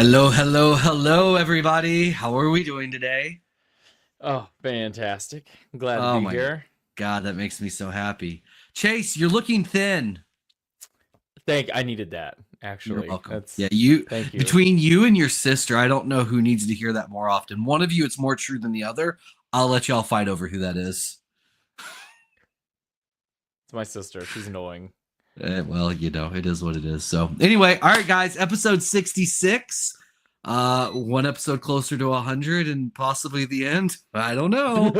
Hello, hello, hello, everybody. How are we doing today? Oh, fantastic. Glad to Oh be my here. God, that makes me so happy. Chase, you're looking thin. I needed that, You're actually. welcome. Thank you. Between you and your sister, I don't know who needs to hear that more often. One of you, it's more true than the other. I'll let y'all fight over who that is. It's my sister. She's annoying. Well, it is what it is. So, anyway, all right, guys, episode 66. One episode closer to 100 and possibly the end. I don't know.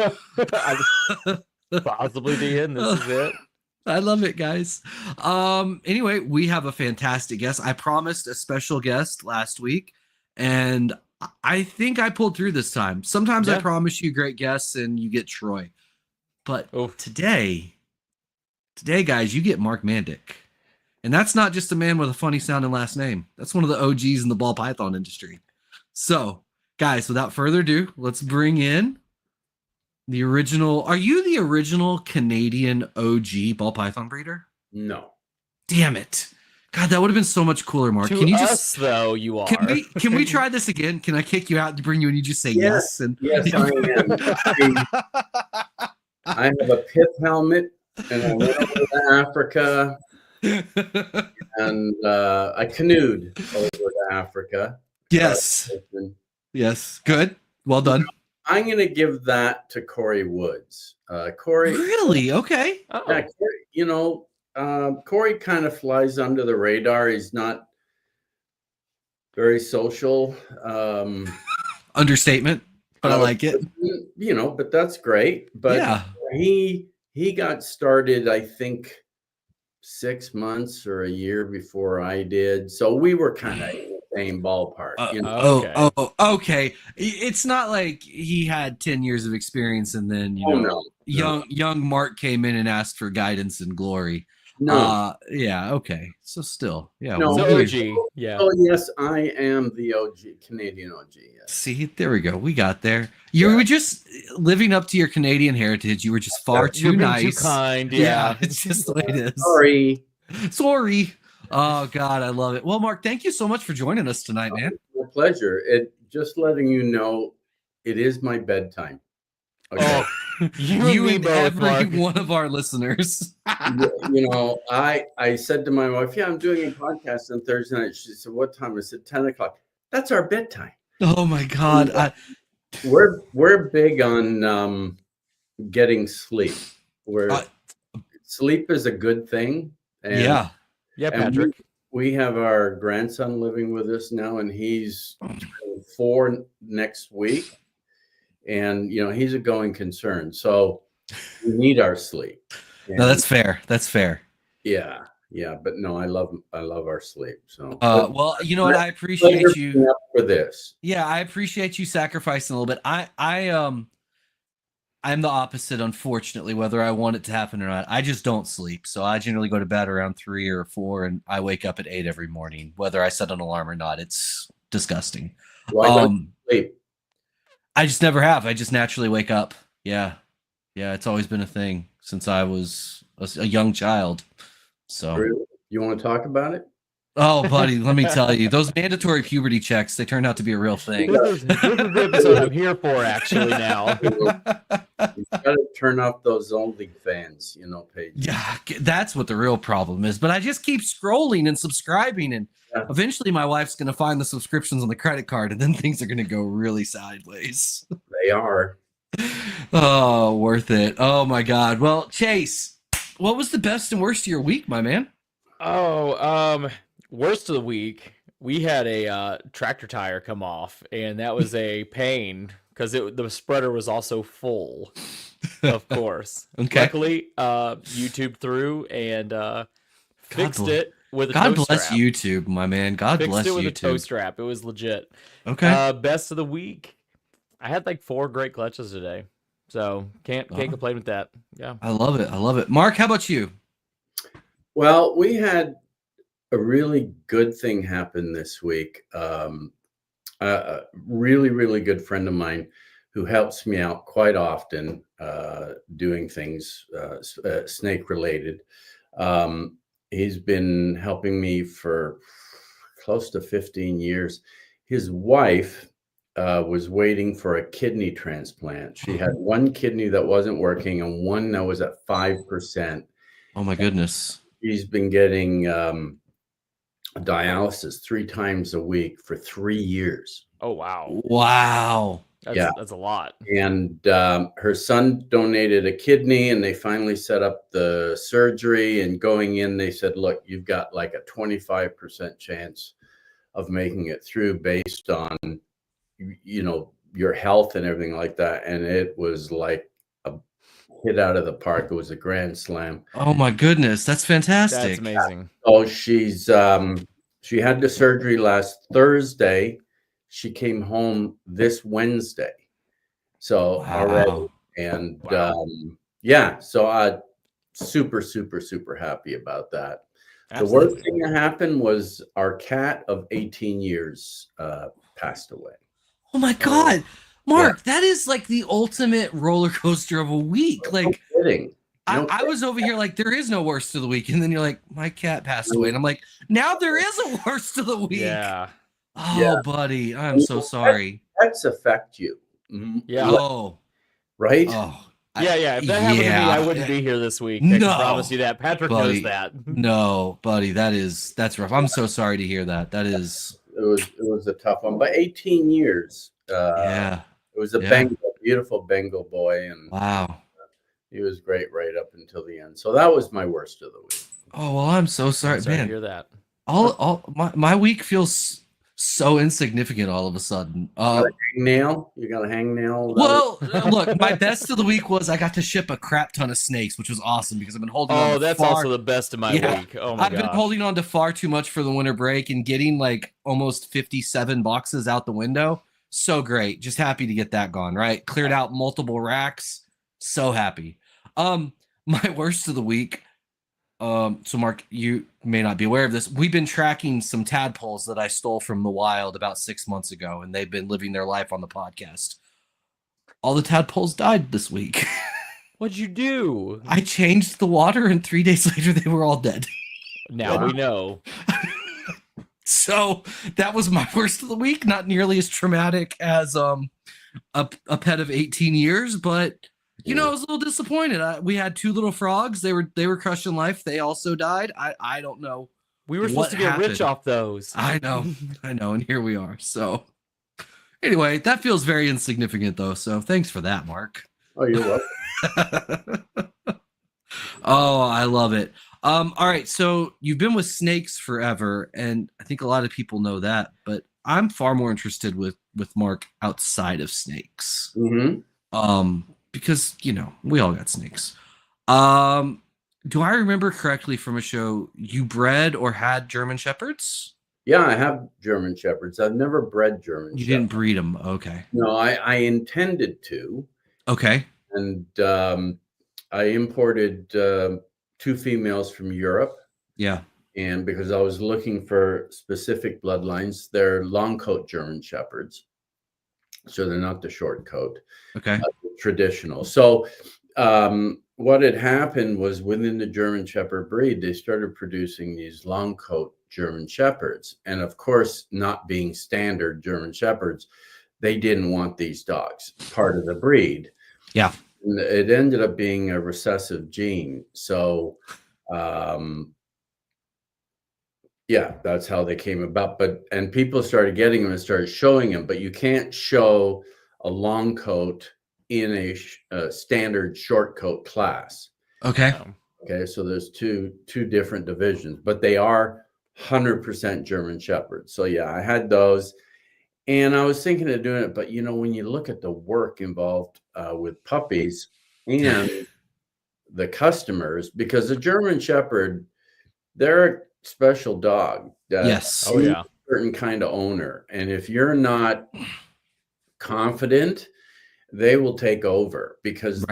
Possibly the end. This is it. I love it, guys. Anyway, we have a fantastic guest. I promised a special guest last week, and I think I pulled through this time. Sometimes I Yeah. promise you great guests and you get Troy. But Oof. today, guys, you get Mark Mandic. And that's not just a man with a funny sounding last name. That's one of the OGs in the ball python industry. So, guys, without further ado, let's bring in the original. Are you the original Canadian OG ball python breeder? No. Damn it. God, that would have been so much cooler, Mark. To Can you us, just though, you are. Can we try this again? Can I kick you out and bring you and you just say yes? And Yes, I am. I have a pith helmet, and I went over to Africa, and I canoed over to Africa. Yes. Yes. Good. Well done. I'm going to give that to Corey Woods. Corey. Really? Okay. Oh. Yeah, Corey, Corey kind of flies under the radar. He's not very social. Understatement, but I like it. But that's great. But yeah, he got started, I think, 6 months or a year before I did. So we were kind of in the same ballpark. Okay. It's not like he had 10 years of experience and then, young Mark came in and asked for guidance and glory. No. Yeah, okay. So still, yeah. No, so OG. Yeah. Oh, yes, I am the OG, Canadian OG. Yes. See, there we go. We got there. You were just living up to your Canadian heritage. You were just far too nice. Too kind. Yeah, it's just the way it is. Sorry. Oh, God, I love it. Well, Mark, thank you so much for joining us tonight, man. My pleasure. Just letting you know, it is my bedtime. Okay. Oh, you and every one of our listeners. I said to my wife, I'm doing a podcast on Thursday night. She said, what time? I said, 10 o'clock. That's our bedtime. Oh, my God. We're big on getting sleep. Sleep is a good thing. And, yeah, Patrick. We have our grandson living with us now, and he's 4 next week. And he's a going concern, so we need our sleep. No, that's fair. That's fair. Yeah, but no, I love our sleep. So well, you know what? I appreciate you for this. Yeah, I appreciate you sacrificing a little bit. I'm the opposite, unfortunately, whether I want it to happen or not. I just don't sleep. So I generally go to bed around 3 or 4 and I wake up at 8 every morning, whether I set an alarm or not. It's disgusting. Why don't you sleep? I just never have. I just naturally wake up. Yeah. It's always been a thing since I was a young child. So really? You want to talk about it? Oh, buddy, let me tell you, those mandatory puberty checks, they turned out to be a real thing. This is the episode I'm here for, actually, now. You got to turn off those OnlyFans, pages. Yeah, that's what the real problem is. But I just keep scrolling and subscribing, and eventually my wife's going to find the subscriptions on the credit card, and then things are going to go really sideways. They are. Oh, worth it. Oh, my God. Well, Chase, what was the best and worst of your week, my man? Worst of the week, we had a tractor tire come off, and that was a pain because the spreader was also full, of course. Okay. Luckily, YouTube through and fixed it with a toe strap. God bless YouTube, my man. God bless YouTube. Fixed it with a toe strap. It was legit. Okay. Best of the week, I had like 4 great clutches today, so can't complain with that. Yeah. I love it. Mark, how about you? Well, we had a really good thing happened this week. A really, really good friend of mine who helps me out quite often doing things snake related. He's been helping me for close to 15 years. his wife was waiting for a kidney transplant. She had one kidney that wasn't working and one that was at 5%. Oh my goodness. She's been getting dialysis 3 times a week for 3 years. Oh wow. Wow. That's a lot. And her son donated a kidney, and they finally set up the surgery. And going in, they said, look, you've got like a 25% chance of making it through based on, you know, your health and everything like that. And it was like a hit out of the park. It was a grand slam. Oh my goodness. That's fantastic. That's amazing. Oh, she's she had the surgery last Thursday. She came home this Wednesday. So already, and yeah, so I super happy about that. Absolutely. The worst thing that happened was our cat of 18 years passed away. Oh my God. Mark, that is like the ultimate roller coaster of a week. Like, no kidding. I was over here like, there is no worst of the week. And then you're like, my cat passed away. And I'm like, now there is a worst of the week. Yeah. Oh, buddy. I'm so sorry. Pets affect you. Yeah. Oh. Right? Oh. Yeah. If that happened to me, I wouldn't be here this week. I can promise you that. Patrick knows that. No, buddy. That's rough. I'm so sorry to hear that. That is. It was a tough one. But 18 years. Yeah. It was a beautiful Bengal boy. And wow. He was great right up until the end. So that was my worst of the week. Oh, well, I'm so sorry, I'm sorry man. to hear that. My week feels so insignificant all of a sudden. Hangnail? You got a hangnail? Well, look, my best of the week was I got to ship a crap ton of snakes, which was awesome because I've been holding on. Oh, that's also the best of my week. Oh my I've been holding on to far too much for the winter break and getting like almost 57 boxes out the window. So great. Just happy to get that gone, right? Cleared out multiple racks. So happy. My worst of the week. So Mark, you may not be aware of this. We've been tracking some tadpoles that I stole from the wild about 6 months ago, and they've been living their life on the podcast. All the tadpoles died this week. What'd you do? I changed the water, and 3 days later, they were all dead. Now we know. So that was my worst of the week. Not nearly as traumatic as a pet of 18 years, but you know, I was a little disappointed. We had 2 little frogs. They were crushing life. They also died. I don't know. We were supposed to get rich off those. I know, and here we are. So anyway, that feels very insignificant though. So thanks for that, Mark. Oh, you're welcome. Oh, I love it. All right, so you've been with snakes forever, and I think a lot of people know that, but I'm far more interested with Mark outside of snakes. Because, you know, we all got snakes. Do I remember correctly from a show you bred or had German Shepherds? Yeah, I have German Shepherds. I've never bred German Shepherds. You didn't breed them. Okay. No, I intended to. Okay. And I imported 2 females from Europe. Yeah. And because I was looking for specific bloodlines, they're long coat German Shepherds. So they're not the short coat. Okay. Traditional. So what had happened was within the German Shepherd breed, they started producing these long coat German Shepherds. And of course, not being standard German Shepherds, they didn't want these dogs part of the breed. Yeah. And it ended up being a recessive gene. So yeah, that's how they came about. And people started getting them and started showing them, but you can't show a long coat in a standard short coat class. Okay. Okay, so there's two different divisions, but they are 100% German Shepherds. So yeah, I had those, and I was thinking of doing it, but you know, when you look at the work involved with puppies and the customers, because the German Shepherd, they're a special dog. Yes. Oh yeah. Certain kind of owner, and if you're not confident, they will take over because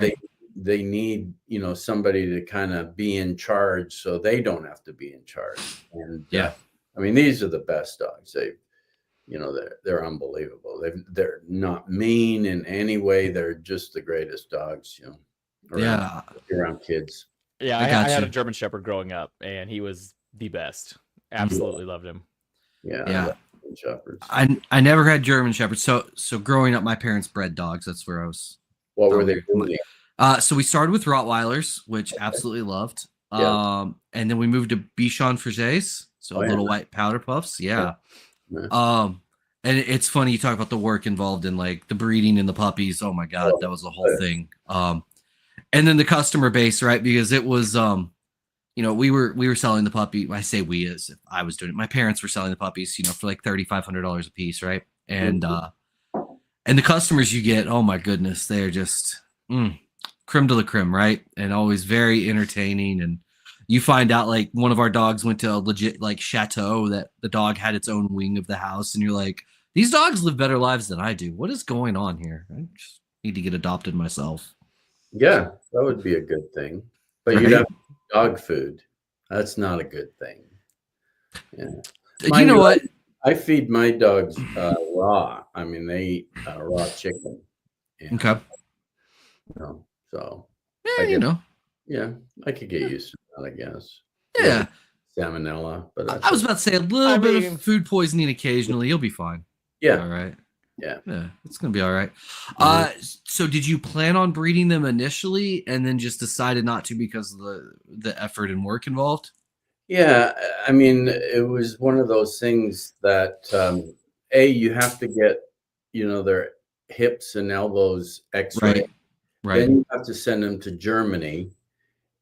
they need, you know, somebody to kind of be in charge so they don't have to be in charge. And yeah, I mean, these are the best dogs. They, you know, they're unbelievable. They're not mean in any way. They're just the greatest dogs, you know, around kids. Yeah, I had a German Shepherd growing up, and he was the best. Absolutely loved him. Yeah. Shepherds. I never had German Shepherds. So growing up, my parents bred dogs. That's where I was. What were they doing? So we started with Rottweilers, which absolutely loved. Yeah. And then we moved to Bichon Frisés, so Oh, yeah. little white powder puffs. Yeah. Yeah. And it's funny you talk about the work involved in like the breeding and the puppies. Oh my God, that was the whole thing. And then the customer base, right? Because it was we were selling the puppy. I say we, as if I was doing it. My parents were selling the puppies, for like $3,500 a piece, right? And and the customers you get, oh my goodness, they're just creme de la creme, right? And always very entertaining. And you find out like one of our dogs went to a legit like chateau that the dog had its own wing of the house, and you're like, these dogs live better lives than I do. What is going on here? I just need to get adopted myself. Yeah, that would be a good thing. But Right? you'd have dog food. That's not a good thing. Yeah. You know what? I feed my dogs raw. I mean, they eat raw chicken. And, Okay. So Yeah, yeah, I could get used to that, I guess. Yeah. Salmonella, but that's I was about to say a little bit of food poisoning occasionally. You'll be fine. Yeah. All right. Yeah. It's gonna be all right. So did you plan on breeding them initially and then just decided not to because of the effort and work involved? Yeah, I mean, it was one of those things that you have to get, their hips and elbows X-ray. Right. Then you have to send them to Germany,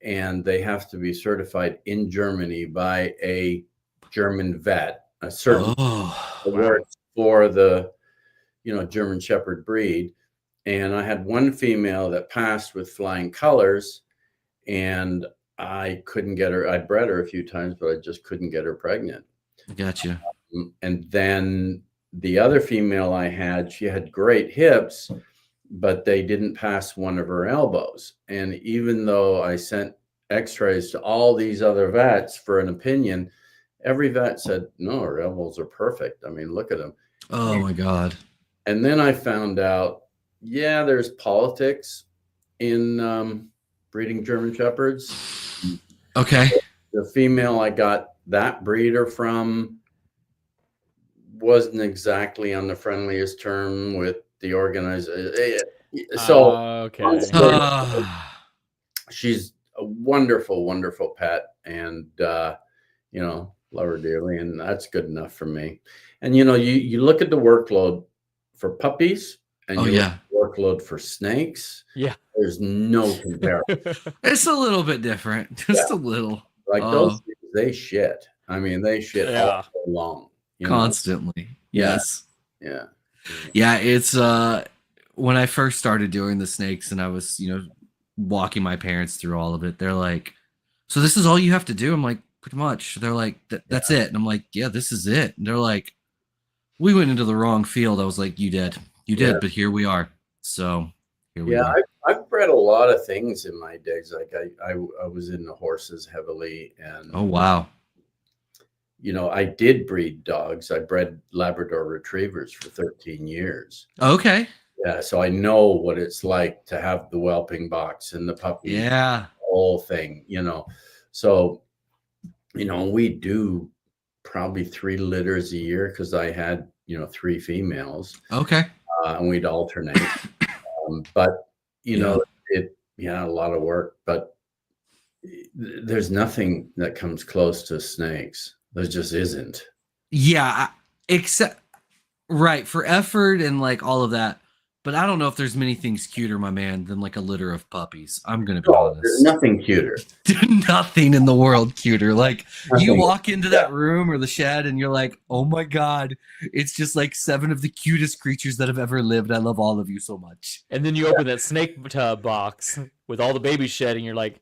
and they have to be certified in Germany by a German vet, a certain works for the German Shepherd breed. And I had one female that passed with flying colors, and I couldn't get her. I bred her a few times, but I just couldn't get her pregnant. Gotcha. And then the other female I had, she had great hips, but they didn't pass one of her elbows. And even though I sent x-rays to all these other vets for an opinion, every vet said, no, her elbows are perfect. I mean, look at them. Oh my God. And then I found out, there's politics in breeding German Shepherds. Okay. The female I got that breeder from wasn't exactly on the friendliest term with the organizer. So okay. She's a wonderful, wonderful pet, and love her dearly, and that's good enough for me. And you look at the workload for puppies, and look at the workload for snakes. Yeah, there's no comparison. It's a little bit different, just a little. Like those things, they shit. I mean, they shit all day long, constantly. Yes. Yeah. It's when I first started doing the snakes, and I was walking my parents through all of it. They're like, "So this is all you have to do?" I'm like, "Pretty much." They're like, "That's it," and I'm like, "Yeah, this is it." And they're like, "We went into the wrong field." I was like, "You did, but here we are." So here we are. I've bred a lot of things in my days. Like I was into horses heavily, and oh wow. I did breed dogs. I bred Labrador retrievers for 13 years. Okay. Yeah, so I know what it's like to have the whelping box and the puppy. Yeah. The whole thing, So, we do probably 3 litters a year because I had, 3 females. Okay. And we'd alternate. But, a lot of work. But there's nothing that comes close to snakes. There just isn't. Yeah, except for effort and like all of that. But I don't know if there's many things cuter, my man, than like a litter of puppies. I'm gonna be honest. There's nothing cuter. Nothing in the world cuter. Like you walk into that room or the shed and you're like, oh my God, it's just like 7 of the cutest creatures that have ever lived. I love all of you so much. And then you open that snake tub box with all the babies shedding. You're like,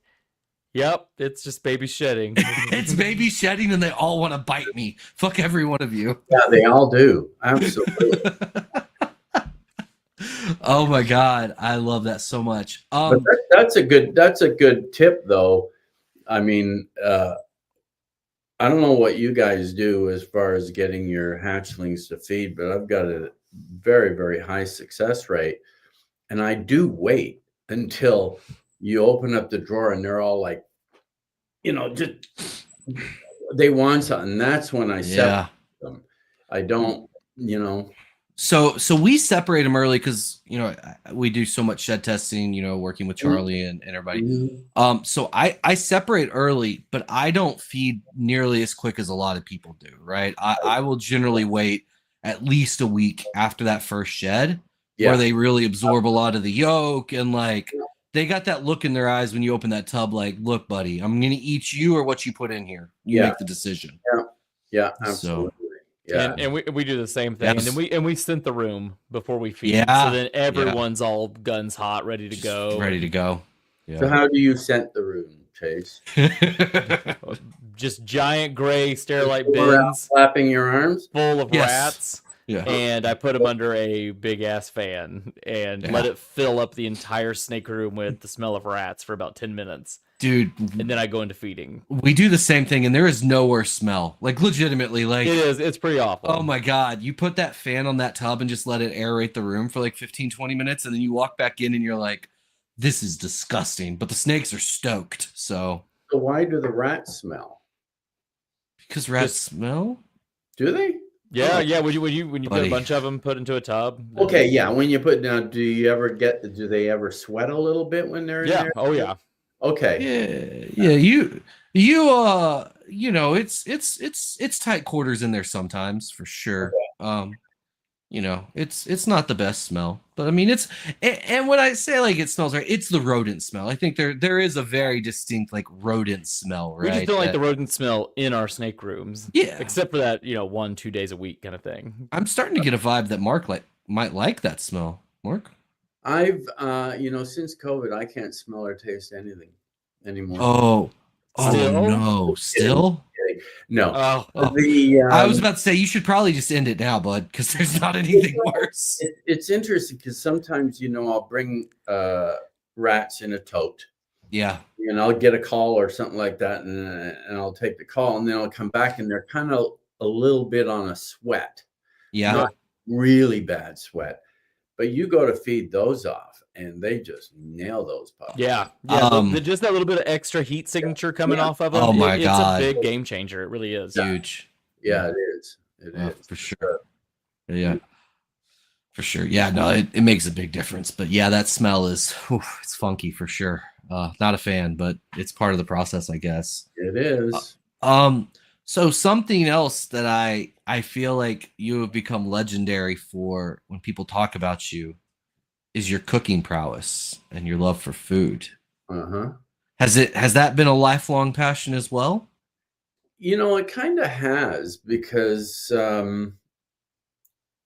yep, it's just baby shedding. It's baby shedding, and they all want to bite me. Fuck every one of you. Yeah, they all do. Absolutely. Oh my God, I love that so much. But that's a good tip, though. I mean, I don't know what you guys do as far as getting your hatchlings to feed, but I've got a very, very high success rate, and I do wait until you open up the drawer and they're all like, just they want something. That's when I separate them. I don't, you know. So we separate them early because we do so much shed testing, working with Charlie and everybody. Mhm. So I separate early, but I don't feed nearly as quick as a lot of people do, right? I will generally wait at least a week after that first shed where Yeah. they really absorb a lot of the yolk and like they got that look in their eyes when you open that tub, like, look, buddy, I'm gonna eat you or what you put in here. You Yeah. make the decision. Yeah. Yeah. So Absolutely. Yeah. And we do the same thing, and then yes. we scent the room before we feed. So Yeah. then everyone's all guns hot, ready to Just go, ready to go. So Yeah. how do you scent the room, Chase? Just giant gray Sterilite Go around bins flapping your arms? full of Yes. rats, Yeah. and I put them under a big ass fan and Yeah. let it fill up the entire snake room with the smell of rats for about 10 minutes, Dude, and then I go into feeding. we do the same thing and there is no worse smell. Like legitimately, like It's pretty awful. oh my god, you put that fan on that tub and just let it aerate the room for like 15-20 minutes and then you walk back in and you're like, this is disgusting. But the snakes are stoked. So why do the rats smell? because rats Just- smell? Do they? Yeah, Oh. yeah. When you put Buddy. a bunch of them put into a tub. Okay, yeah. When you put down, do they ever sweat a little bit when they're in Yeah. there? Oh yeah. Okay. Yeah. It's tight quarters in there sometimes for sure. It's not the best smell, but I mean and when I say like it smells right, it's the rodent smell. I think there is a very distinct like rodent smell, right? We just don't like the rodent smell in our snake rooms. Yeah. Except for that, 1-2 days a week kind of thing. I'm starting to get a vibe that Mark might like that smell. Mark? I've since COVID, I can't smell or taste anything anymore. Oh Still? no, still? No. Oh, I was about to say you should probably just end it now, bud, because there's not anything worse. It's interesting because sometimes I'll bring rats in a tote. Yeah. And I'll get a call or something like that, and I'll take the call, and then I'll come back, and they're kind of a little bit on a sweat. Yeah. Not really bad sweat. But you go to feed those off, and they just nail those pups. yeah. Just that little bit of extra heat signature coming off of them. Oh my God. It's a big game changer. It really is. Huge. Yeah, it is. It is. For sure. Yeah. For sure. Yeah, no, it makes a big difference. But yeah, that smell is it's funky for sure. Not a fan, but it's part of the process, I guess. It is. So something else that I feel like you have become legendary for when people talk about you is your cooking prowess and your love for food. Uh-huh. Has that been a lifelong passion as well? It kind of has, because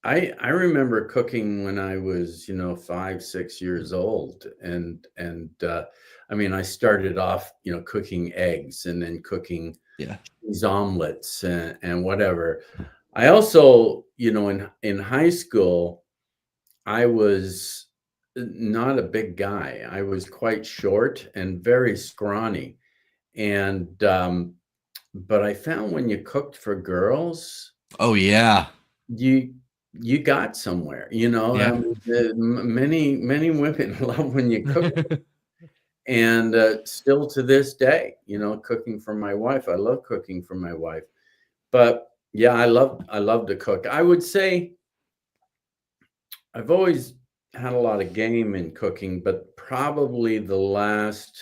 I remember cooking when I was 5-6 years old, and I mean, I started off cooking eggs and then cooking cheese omelets and whatever. I also in high school I was not a big guy. I was quite short and very scrawny, and but I found when you cooked for girls, Oh yeah. you got somewhere, Yeah. many women love when you cook. And still to this day, cooking for my wife, I love cooking for my wife. But yeah, I love to cook. I would say I've always had a lot of game in cooking, but probably the last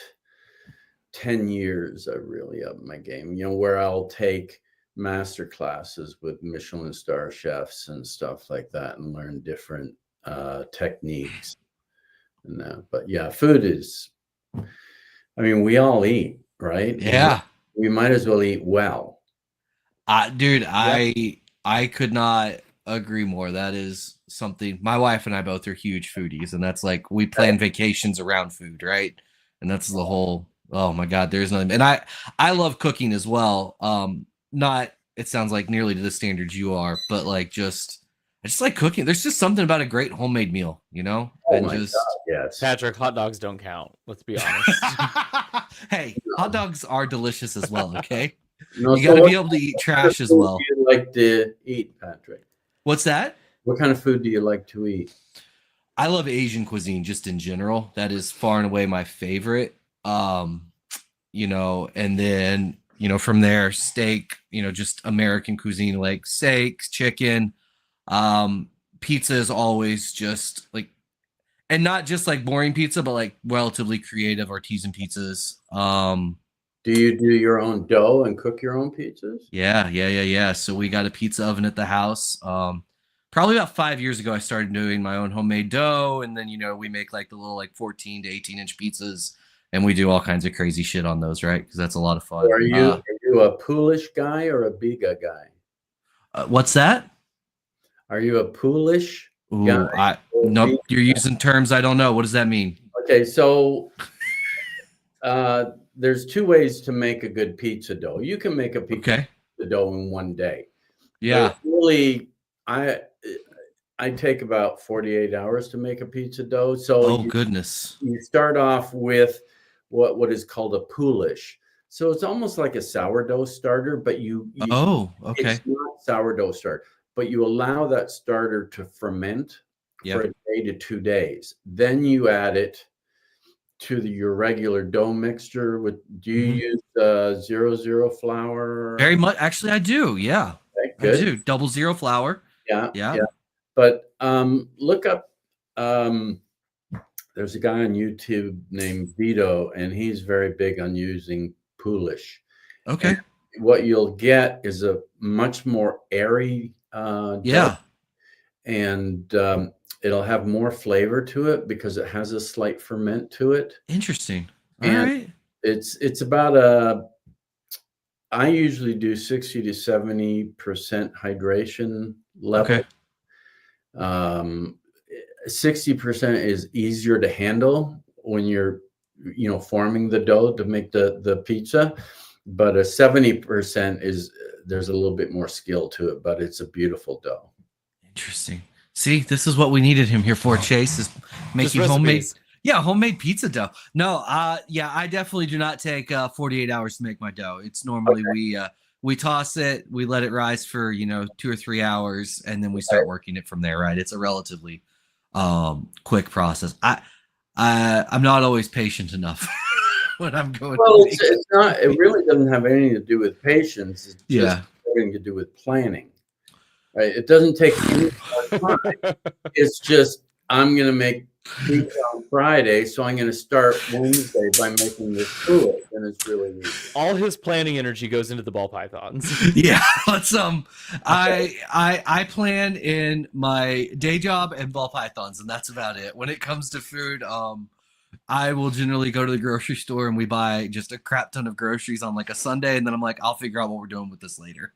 10 years I really upped my game, where I'll take master classes with Michelin star chefs and stuff like that and learn different techniques and that. But yeah, food is, I mean, we all eat, right? Yeah. We might as well eat well. Dude, I could not agree more. That is something my wife and I both are huge foodies, and that's like we plan vacations around food, right? And that's the whole, oh my God, there's nothing. And I love cooking as well. Not, it sounds like nearly to the standards you are, but like I just like cooking. There's just something about a great homemade meal, Oh and my just God, yes. Patrick, hot dogs don't count. Let's be honest. hey, hot dogs are delicious as well, okay? No, You so got to what be able to eat kind of trash as food well. do you like to eat, Patrick? What's that? What kind of food do you like to eat? I love Asian cuisine just in general. That is far and away my favorite. And then from there, steak, just American cuisine, like steaks, chicken. Pizza is always just like, and not just like boring pizza, but like relatively creative artisan pizzas. Do you do your own dough and cook your own pizzas? Yeah. So we got a pizza oven at the house. Probably about 5 years ago, I started doing my own homemade dough, and then we make like the little like 14 to 18-inch pizzas, and we do all kinds of crazy shit on those, right? Because that's a lot of fun. So are you a Polish guy or a Biga guy? What's that? Are you a Polish guy? Nope. You're using terms I don't know. What does that mean? Okay, so there's two ways to make a good pizza dough. You can make a pizza dough in one day. Yeah. But really, I take about 48 hours to make a pizza dough. So goodness. You start off with what is called a Polish. So it's almost like a sourdough starter, but it's not sourdough starter, but you allow that starter to ferment for a day to 2 days. Then you add it to your regular dough mixture. Do you use 00 flour? Very much. Actually, I do. Yeah. Okay, good. I do. 00 flour. Yeah. But look up. There's a guy on YouTube named Vito, and he's very big on using Polish. Okay. And what you'll get is a much more airy dough, and it'll have more flavor to it because it has a slight ferment to it. Interesting. All right. It's about I usually do 60 to 70% hydration level. Okay. 60% is easier to handle when you're forming the dough to make the pizza, but a 70% there's a little bit more skill to it, but it's a beautiful dough. Interesting. See, this is what we needed him here for, Chase, is making homemade pizza dough. No, I definitely do not take 48 hours to make my dough. It's normally we toss it, we let it rise for 2 or 3 hours, and then we start working it from there, right? It's a relatively quick process. I'm not always patient enough when I'm going. Well, it's not. It really doesn't have anything to do with patience. It's just everything to do with planning. Right? It doesn't take any more time. It's just I'm going to make pizza on Friday, so I'm going to start Wednesday by making this fluid, and it's really easy. All his planning energy goes into the ball pythons. Yeah, let's I plan in my day job and ball pythons, and that's about it. When it comes to food, I will generally go to the grocery store and we buy just a crap ton of groceries on like a Sunday, and then I'm like, I'll figure out what we're doing with this later.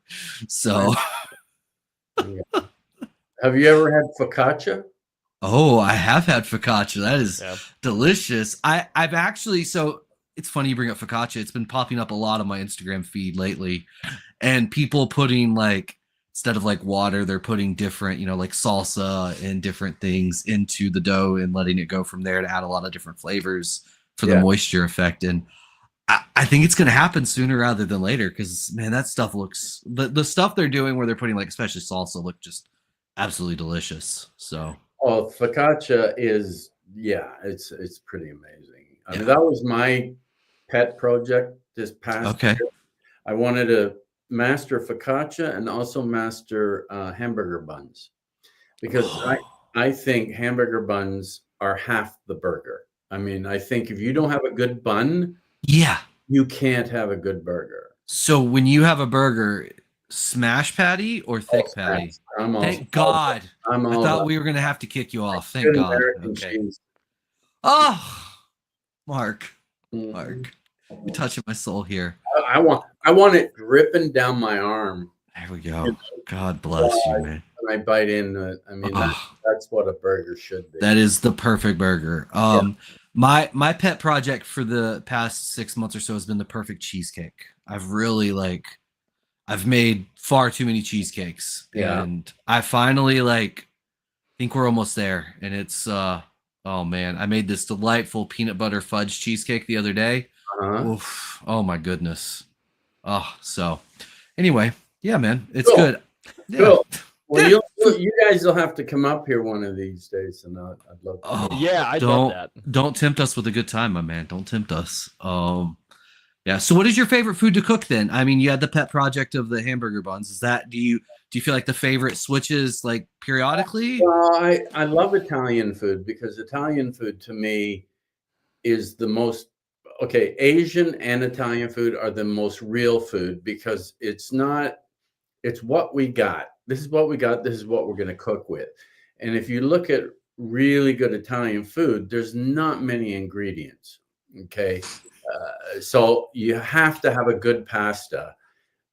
So, have you ever had focaccia? Oh, I have had focaccia. That is delicious. I've actually, so it's funny you bring up focaccia. It's been popping up a lot on my Instagram feed lately, and people putting like, instead of like water, they're putting different, like salsa and different things into the dough and letting it go from there to add a lot of different flavors for the moisture effect. And I think it's going to happen sooner rather than later, because man, that stuff looks, the stuff they're doing where they're putting like especially salsa look just absolutely delicious. So. Oh, focaccia is, it's pretty amazing. I mean, that was my pet project this past year. I wanted to master focaccia and also master hamburger buns, because I think hamburger buns are half the burger. I mean, I think if you don't have a good bun, you can't have a good burger. So when you have a burger, smash patty or thick patty? Thank God. I thought we were going to have to kick you off. Thank God. Okay. Oh, Mark, you're touching my soul here. I want it dripping down my arm. There we go. God bless you, man. When I bite into it, I mean, that's what a burger should be. That is the perfect burger. My pet project for the past 6 months or so has been the perfect cheesecake. I've made far too many cheesecakes, and I finally think we're almost there. And it's oh man, I made this delightful peanut butter fudge cheesecake the other day. Oof, oh my goodness. So anyway, yeah, man, it's good. Yeah. Cool. Well, you guys will have to come up here one of these days, and I'd love to. I'd love that. Don't tempt us with a good time, my man. Don't tempt us. Yeah. So what is your favorite food to cook then? I mean, you had the pet project of the hamburger buns. Is that do you feel like the favorite switches like periodically? Well, I love Italian food because Italian food to me is the most okay, Asian and Italian food are the most real food because it's not it's what we got. This is what we got. This is what we're going to cook with. And if you look at really good Italian food, there's not many ingredients. Okay. So you have to have a good pasta,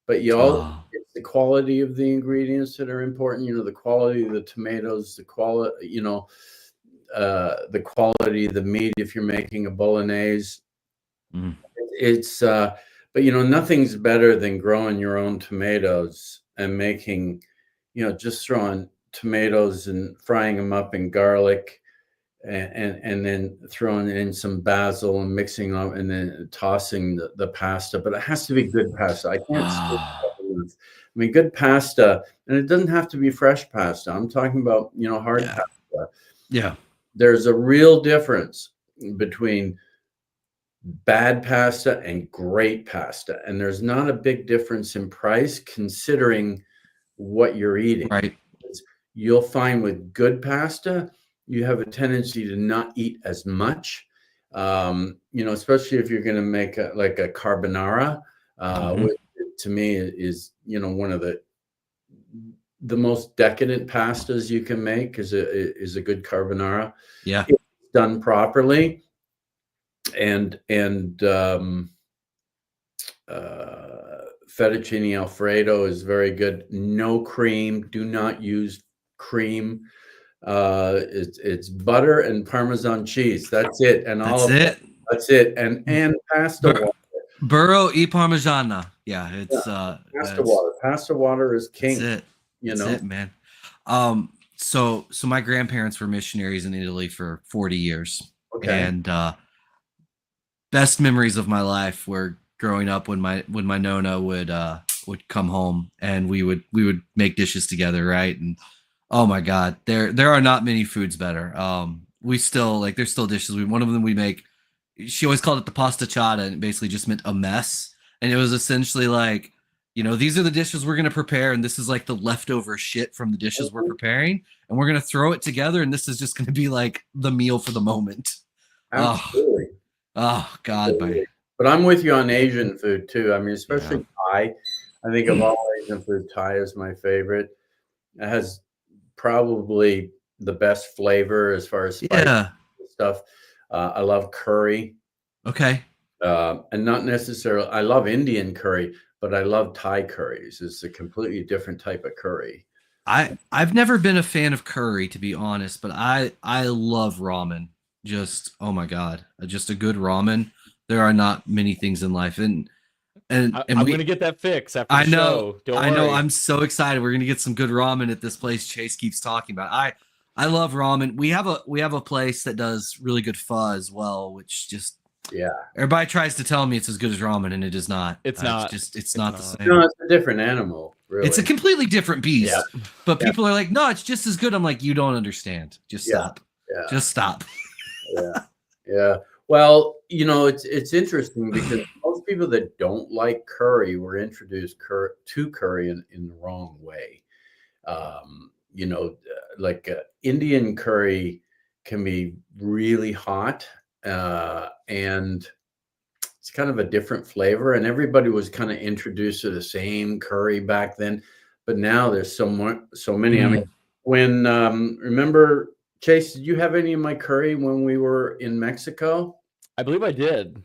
but you all Oh, it's the quality of the ingredients that are important. You know, the quality of the tomatoes, the quality, the quality of the meat. If you're making a bolognese, mm, it's but nothing's better than growing your own tomatoes and making, just throwing tomatoes and frying them up in garlic and then throwing in some basil and mixing them and then tossing the pasta. But it has to be good pasta. I can't say ah, that enough. I mean, good pasta, and it doesn't have to be fresh pasta. I'm talking about, hard yeah, pasta. yeah, There's a real difference between bad pasta and great pasta. And there's not a big difference in price considering what you're eating. right. You'll find with good pasta, you have a tendency to not eat as much. Especially if you're going to make like a carbonara, Mhm. which to me is, one of the most decadent pastas you can make is a good carbonara. Yeah, If it's done properly and fettuccine alfredo is very good. No cream. Do not use cream. It's butter and Parmesan cheese. That's it, and that's olive oil. it. That's it, and pasta Bur- water. Burro e Parmigiana. Yeah, Yeah, pasta water. Pasta water is that's king. it. You That's know. it, man. So my grandparents were missionaries in Italy for 40 years. Okay. And best memories of my life were growing up when my nona would come home and we would make dishes together, right? And oh my god, there are not many foods better. We still like there's still dishes. One of them we make. She always called it the pasta chata, and it basically just meant a mess. And it was essentially like, these are the dishes we're gonna prepare, and this is like the leftover shit from the dishes we're Mhm. preparing, and we're gonna throw it together, and this is just gonna be like the meal for the moment. Oh, Absolutely. oh God, my Absolutely. But I'm with you on Asian food too. I mean, yeah, especially Thai. I think of all Asian food, Thai is my favorite. It has probably the best flavor as far as spice yeah, stuff. I love curry, okay. and not necessarily. I love Indian curry, but I love Thai curries. It's a completely different type of curry. I've never been a fan of curry to be honest, but I love ramen. Just oh my God, just a good ramen. There are not many things in life, and I'm gonna we. get that fix after the I know, show. Don't I know. worry. I'm so excited. We're gonna get some good ramen at this place Chase keeps talking about. I love ramen. We have a place that does really good pho as well, which just Yeah. everybody tries to tell me it's as good as ramen, and it is not. It's It's not. just it's It's not the not. No, same. it's a different animal, It's a really. completely different Yeah. beast. But Yeah. people are like, no, it's just as good. I'm like, you don't understand. Just Yeah. stop. Yeah. Just stop. Yeah. Yeah. Well, it's interesting because most people that don't like curry were introduced to curry in the wrong way. Like Indian curry can be really hot, and it's kind of a different flavor. And everybody was kind of introduced to the same curry back then, but now there's so many. I mean, Mm. when remember Chase, did you have any of my curry when we were in Mexico? I believe I did.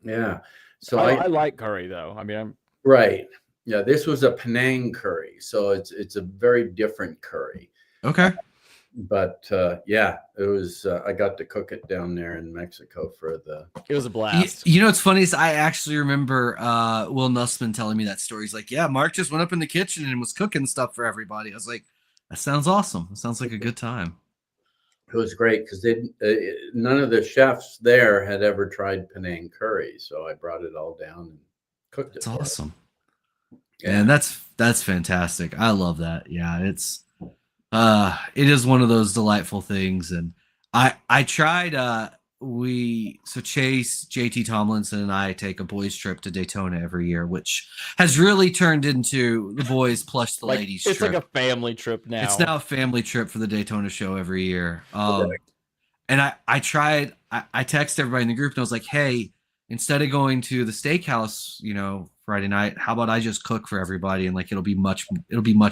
Yeah. So I like curry though. I mean, right. Yeah, this was a Penang curry, so it's a very different curry. Okay. But yeah, it was. I got to cook it down there in Mexico for the. it was a You, blast. you know what's funny is I actually remember Will Nussman telling me that story. He's like, yeah, Mark just went up in the kitchen and was cooking stuff for everybody. I was like, that sounds awesome. That sounds like a good time. It was great because none of the chefs there had ever tried Penang curry, so I brought it all down and cooked it It's for them. awesome. Yeah. And that's fantastic. I love that. Yeah, it is one of those delightful things. And I tried Chase, JT Tomlinson, and I take a boys' trip to Daytona every year, which has really turned into the boys plus the ladies it's trip. like a family trip now. It's now a family trip for the Daytona show every year. And I text everybody in the group and I was like, hey, instead of going to the steakhouse, Friday night, how about I just cook for everybody and like it'll be much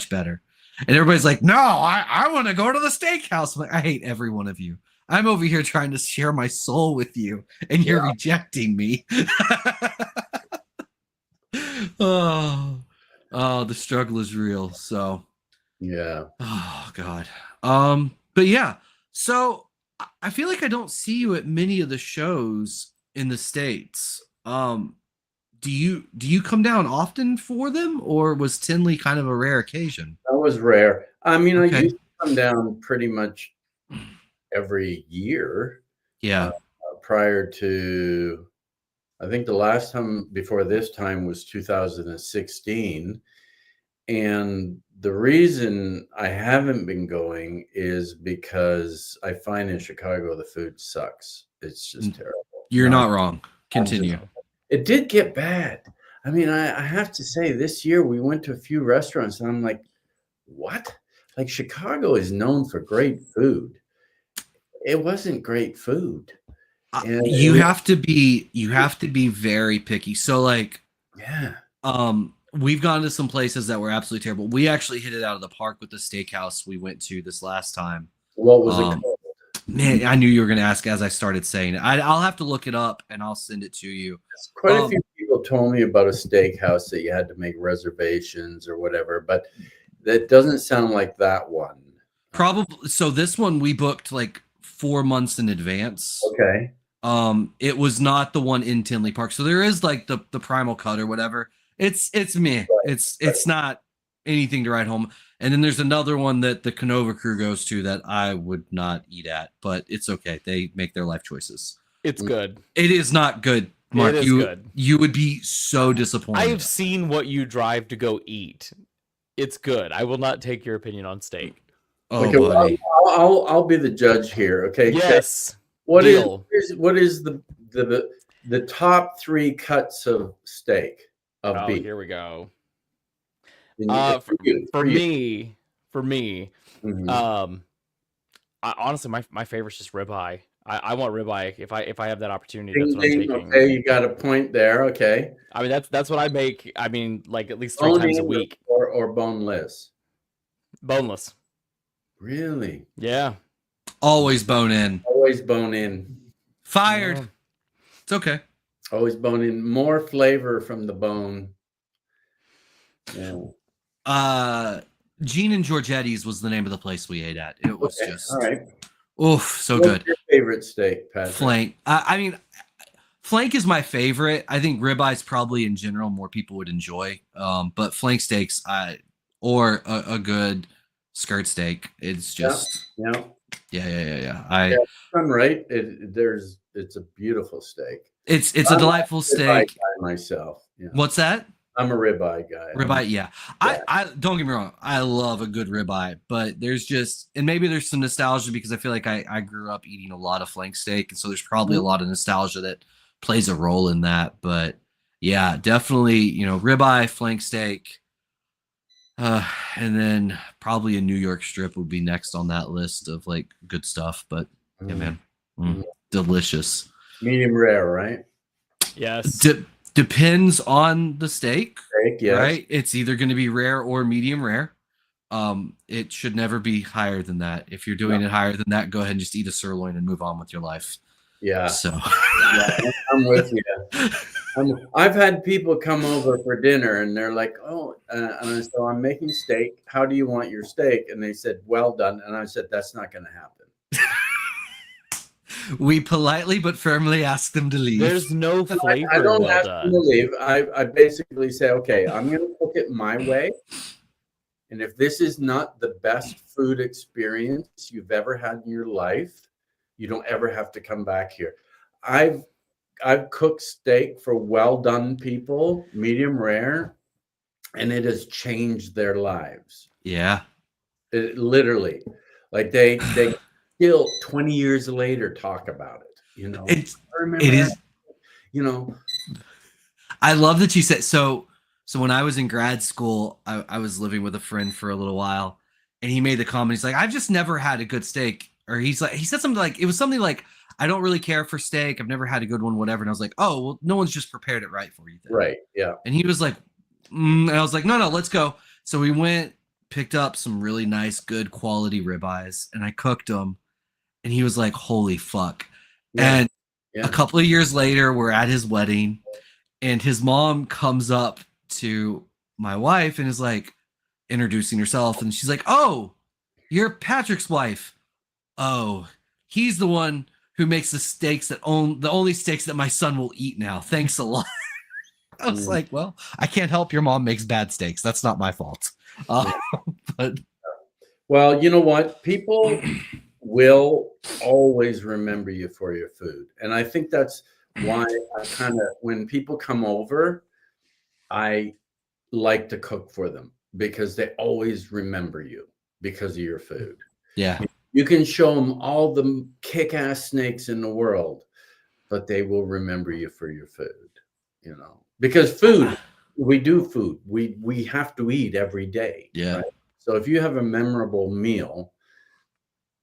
better. And everybody's like, no, I want to go to the steakhouse. I'm like, I hate every one of you. I'm over here trying to share my soul with you, and you're rejecting me. Oh, the struggle is real. So, Yeah. oh God. But yeah. So I feel like I don't see you at many of the shows in the States. Do you come down often for them, or was Tinley kind of a rare occasion? That was rare. I mean, I Okay. used to come down pretty much every year. Yeah. Prior to, I think the last time before this time was 2016. And the reason I haven't been going is because I find in Chicago the food sucks. It's just terrible. You're not wrong. Continue. It did get bad. I mean, I have to say, this year we went to a few restaurants and I'm like, what? Like, Chicago is known for great food. It wasn't great food. And you have to be very picky. So like, yeah. We've gone to some places that were absolutely terrible. We actually hit it out of the park with the steakhouse we went to this last time. What was it called? Man, I knew you were going to ask as I started saying it. I'll have to look it up and I'll send it to you. Quite a few people told me about a steakhouse that you had to make reservations or whatever, but that doesn't sound like that one. Probably. So this one we booked like 4 months in advance. Okay. It was not the one in Tinley Park. So there is like the Primal Cut or whatever. It's meh. Right. It's not anything to write home. And then there's another one that the Canova crew goes to that I would not eat at, but it's okay. They make their life choices. It's good. It is not good, Mark. It is good. You would be so disappointed. I have seen what you drive to go eat. It's good. I will not take your opinion on steak. Oh, okay, buddy. I'll be the judge here. Okay. Yes. What is the top 3 cuts of steak of beef? Here we go. For me, mm-hmm. Honestly, my favorite's just ribeye. I want ribeye if I have that opportunity. That's what I'm taking. Okay, you got a point there. Okay. I mean that's what I make. I mean, like at least 3 times a week. Or boneless. Boneless. Really? Yeah. Always bone in. Always bone in. Fired. Yeah. It's okay. Always bone in. More flavor from the bone. Yeah. Gene and Giorgetti's was the name of the place we ate at. It was just all right. Oof, so good. What's your favorite steak, Patrick? Flank. I mean, flank is my favorite. I think ribeyes probably in general more people would enjoy. But flank steaks, or a good skirt steak. It's just yeah. I'm right. It's a beautiful steak. It's a delightful steak. Myself. Yeah. What's that? I'm a ribeye guy. Ribeye, yeah. I don't get me wrong. I love a good ribeye, but there's just, and maybe there's some nostalgia because I feel like I grew up eating a lot of flank steak, and so there's probably a lot of nostalgia that plays a role in that. But yeah, definitely, ribeye, flank steak, and then probably a New York strip would be next on that list of like good stuff. But yeah, man, delicious. Medium rare, right? Yes. Depends on the steak, yes. Right? It's either going to be rare or medium rare. It should never be higher than that. If you're doing it higher than that, go ahead and just eat a sirloin and move on with your life. Yeah. So I'm with you. I've had people come over for dinner and they're like, "Oh," and so I'm making steak. How do you want your steak? And they said, "Well done." And I said, "That's not going to happen." We politely but firmly ask them to leave. There's no flavor. I don't ask them to leave. I basically say, okay, I'm going to cook it my way. And if this is not the best food experience you've ever had in your life, you don't ever have to come back here. I've cooked steak for well-done people, medium rare, and it has changed their lives. Yeah. It literally. Like they still 20 years later talk about it. You know, It's I remember it is. you know, I love that you said so. So when I was in grad school, I was living with a friend for a little while, and he made the comment. He's like, "I've just never had a good steak," or he said something like, it was something like, "I don't really care for steak. I've never had a good one, whatever." And I was like, "Oh, well, no one's just prepared it right for you then." right. Yeah. And he was like, and I was like, no, let's go. So we went, picked up some really nice, good quality ribeyes, and I cooked them. And he was like, holy fuck. Yeah. And a Yeah. couple of years later, we're at his wedding, and his mom comes up to my wife and is like introducing herself. And she's like, oh, you're Patrick's wife. Oh, he's the one who makes the steaks the only steaks that my son will eat now. Thanks a lot. I was like, well, I can't help your mom makes bad steaks. That's not my fault. But Well, you know what? People will always remember you for your food. And I think that's why I kind of, when people come over, I like to cook for them because they always remember you because of your food. yeah, You can show them all the kick-ass snakes in the world, but they will remember you for your food, you know, because food, we do food. We have to eat every day. yeah. Right? So if you have a memorable meal,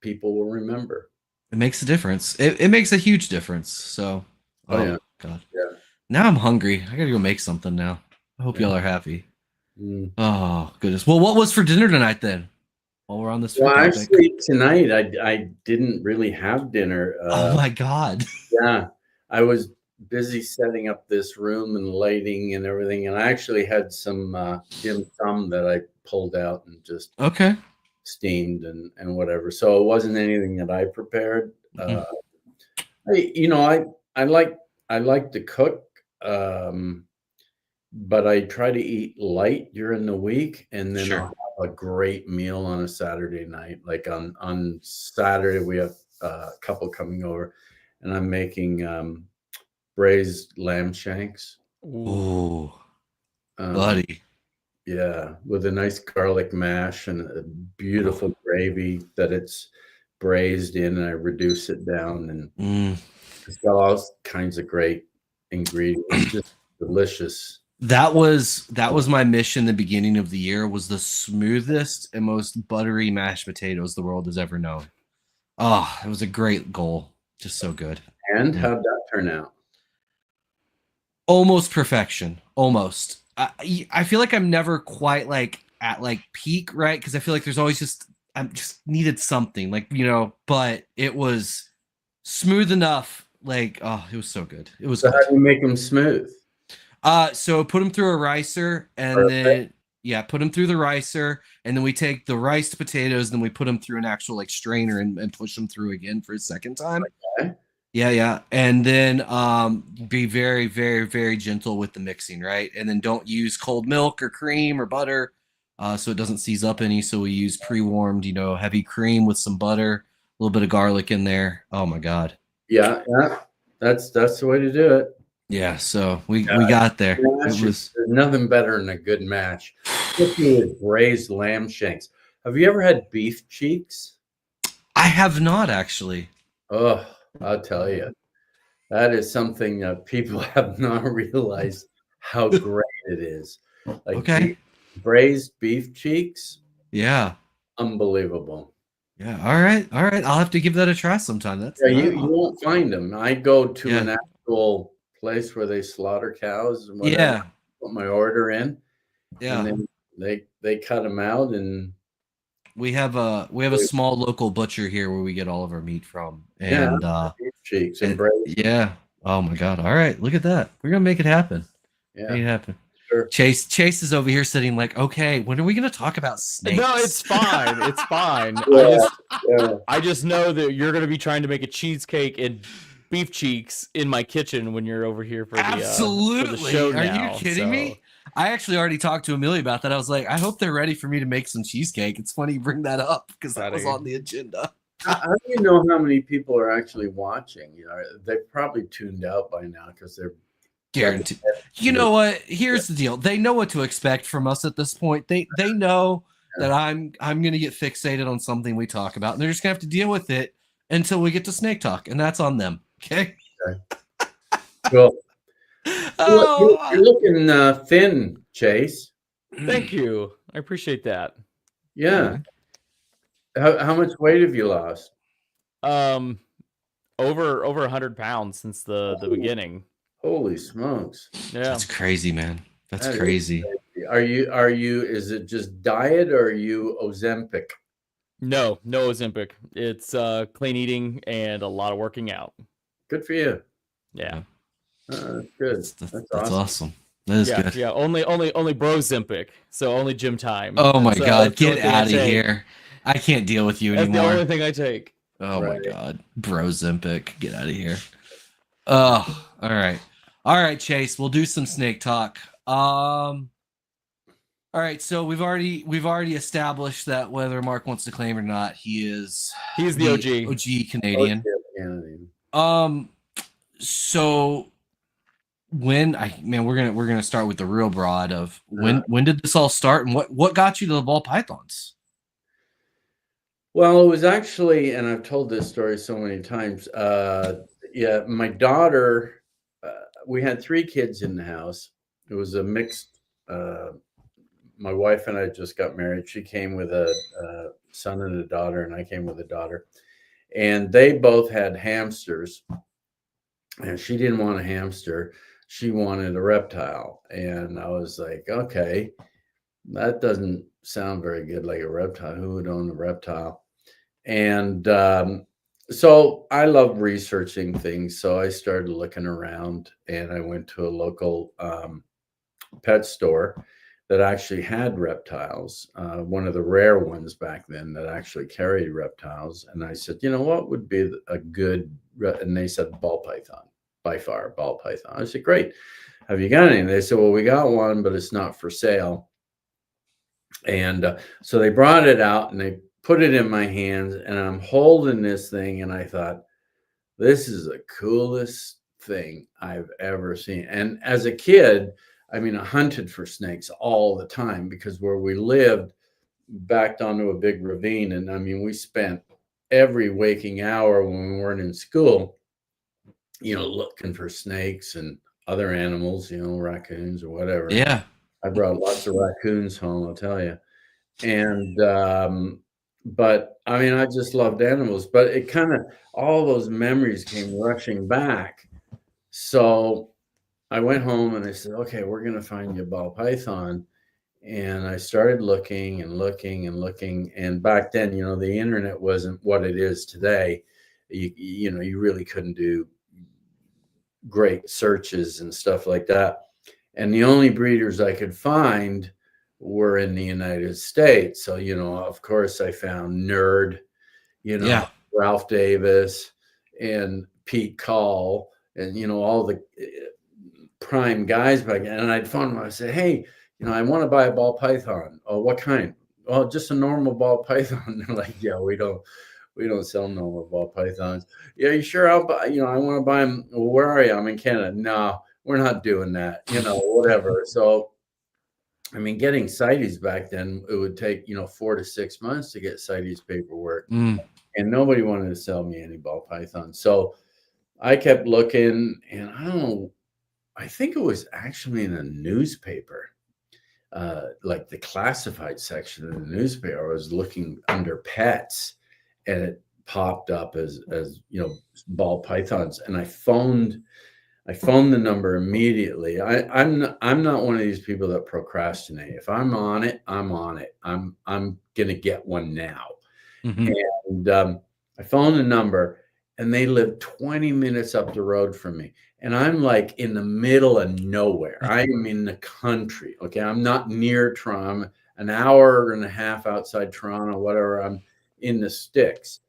people will remember. It makes a difference. It makes a huge difference. So, Oh, yeah. God. Yeah. Now I'm hungry. I gotta go make something now. I hope Yeah. y'all are happy. Mm. Oh, goodness. Well, what was for dinner tonight then? While we're on this food Well, topic. actually, tonight I didn't really have dinner. Oh my God. Yeah, I was busy setting up this room and lighting and everything, and I actually had some dim sum that I pulled out and just Okay. steamed and whatever. So it wasn't anything that I prepared. Mhm. I like to cook, but I try to eat light during the week, and then Sure. I'll have a great meal on a Saturday night. Like on Saturday, we have a couple coming over, and I'm making braised lamb shanks. Ooh, Um, buddy. yeah, with a nice garlic mash and a beautiful gravy that it's braised in, and I reduce it down, and Mm. it's got all kinds of great ingredients, just delicious. That was my mission in the beginning of the year, was the smoothest and most buttery mashed potatoes the world has ever known. Oh, it was a great goal. Just so good. And Mm. how'd that turn out? Almost perfection. Almost. I feel like I'm never quite like at like peak, right? Because I feel like there's always I'm just needed something, like, but it was smooth enough. Like, oh, it was so good. It was So how good. do you make them smooth? So put them through a ricer, and Perfect. then put them through the ricer, and then we take the riced potatoes, then we put them through an actual like strainer and push them through again for a second time. Okay. Yeah. And then be very, very, very gentle with the mixing, right? And then don't use cold milk or cream or butter, so it doesn't seize up any. So we use pre-warmed, heavy cream with some butter, a little bit of garlic in there. Oh my God. Yeah. That's the way to do it. Yeah, so we got there. Mash It was there's nothing better than a good mash, especially with braised lamb shanks. Have you ever had beef cheeks? I have not actually. Oh, I'll tell you, that is something that people have not realized how great it is. Like Okay. braised beef cheeks, Yeah. unbelievable. Yeah. All right. I'll have to give that a try sometime. That's Yeah, you won't find them. I go to Yeah. an actual place where they slaughter cows and whatever. Yeah. Put my order in, Yeah. and then they cut them out, and We have a small local butcher here where we get all of our meat from. yeah, And beef cheeks and braised. yeah. Oh my God. All right. Look at that. We're gonna make it happen. Make it Yeah, happen. sure. Chase is over here sitting like, okay, when are we gonna talk about snakes? No, it's fine. It's fine. Yeah. I just know that you're going to be trying to make a cheesecake and beef cheeks in my kitchen when you're over here for the Absolutely. for the show Are now, you kidding me? I actually already talked to Amelia about that. I was like, I hope they're ready for me to make some cheesecake. It's funny you bring that up because that was on the agenda. How do you know how many people are actually watching? They've probably tuned out by now because they're Guaranteed. You know what? Here's the deal. They know what to expect from us at this point. They know that I'm gonna get fixated on something we talk about, and they're just gonna have to deal with it until we get to snake talk, and that's on them. Okay. Well, Oh, you're looking thin, Chase. Thank you. I appreciate that. Yeah. How much weight have you lost? Um, over 100 pounds since the beginning. Holy smokes. Yeah. that's crazy, man. That's That is crazy. crazy. Are you, is it just diet or are you Ozempic? No Ozempic. It's clean eating and a lot of working out. Good for you. Yeah. That's good. That's awesome. That is good. Yeah. Only bro Zempic. So only gym time. Oh my God. That's the Get only thing I out of take. here. I can't deal with you That's the anymore. only thing I take. Oh Right. my God. Bro Zempic. Get out of here. Oh, all right. All right, Chase. We'll do some snake talk. All right, so we've already established that whether Mark wants to claim or not, he's the OG. OG Canadian. Okay. So we're gonna start with the real broad of when did this all start and what got you to the ball pythons? Well, it was actually, and I've told this story so many times. Yeah, my daughter, we had 3 kids in the house. It was a mixed. My wife and I just got married. She came with a son and a daughter, and I came with a daughter. And they both had hamsters. And she didn't want a hamster. She wanted a reptile. And I was like, okay, that doesn't sound very good, like a reptile. Who would own a reptile? And so I love researching things. So I started looking around and I went to a local pet store that actually had reptiles, one of the rare ones back then that actually carried reptiles. And I said, you know, what would be a good, and they said ball python, by far, ball python. I said, great. Have you got any? And they said, well, we got one, but it's not for sale. And so they brought it out and they put it in my hands and I'm holding this thing. And I thought, this is the coolest thing I've ever seen. And as a kid, I mean, I hunted for snakes all the time because where we lived backed onto a big ravine. And I mean, we spent every waking hour when we weren't in school, you know, looking for snakes and other animals, you know, raccoons or whatever. Yeah. I brought lots of raccoons home, I'll tell you. And, but I mean, I just loved animals, but it kind of, all those memories came rushing back. So I went home and I said, okay, we're going to find you a ball python. And I started looking and looking and looking. And back then, you know, the internet wasn't what it is today. You know, you really couldn't do great searches and stuff like that. And the only breeders I could find were in the United States. So, you know, of course I found Nerd, you know, Yeah. Ralph Davis and Pete Call and, you know, all the prime guys back then. And I'd phone them. I said, hey, you know, I want to buy a ball python. Oh, what kind? Oh, just a normal ball python. They're like, yeah, we don't sell normal ball pythons. Yeah, you sure? I'll buy, you know, I want to buy them. Well, where are you? I'm in Canada. No, we're not doing that, you know, whatever. So, I mean, getting CITES back then, it would take, you know, 4 to 6 months to get CITES paperwork. And nobody wanted to sell me any ball pythons. So I kept looking and I don't know, I think it was actually in a newspaper, like the classified section of the newspaper. I was looking under pets and it popped up as you know, ball pythons. And I phoned the number immediately. I'm not one of these people that procrastinate. If I'm on it, I'm on it. I'm gonna get one now. Mm-hmm. And I phoned the number, and they live 20 minutes up the road from me. And I'm like in the middle of nowhere. I am in the country. Okay, I'm not near Toronto. I'm an hour and a half outside Toronto, whatever. I'm in the sticks.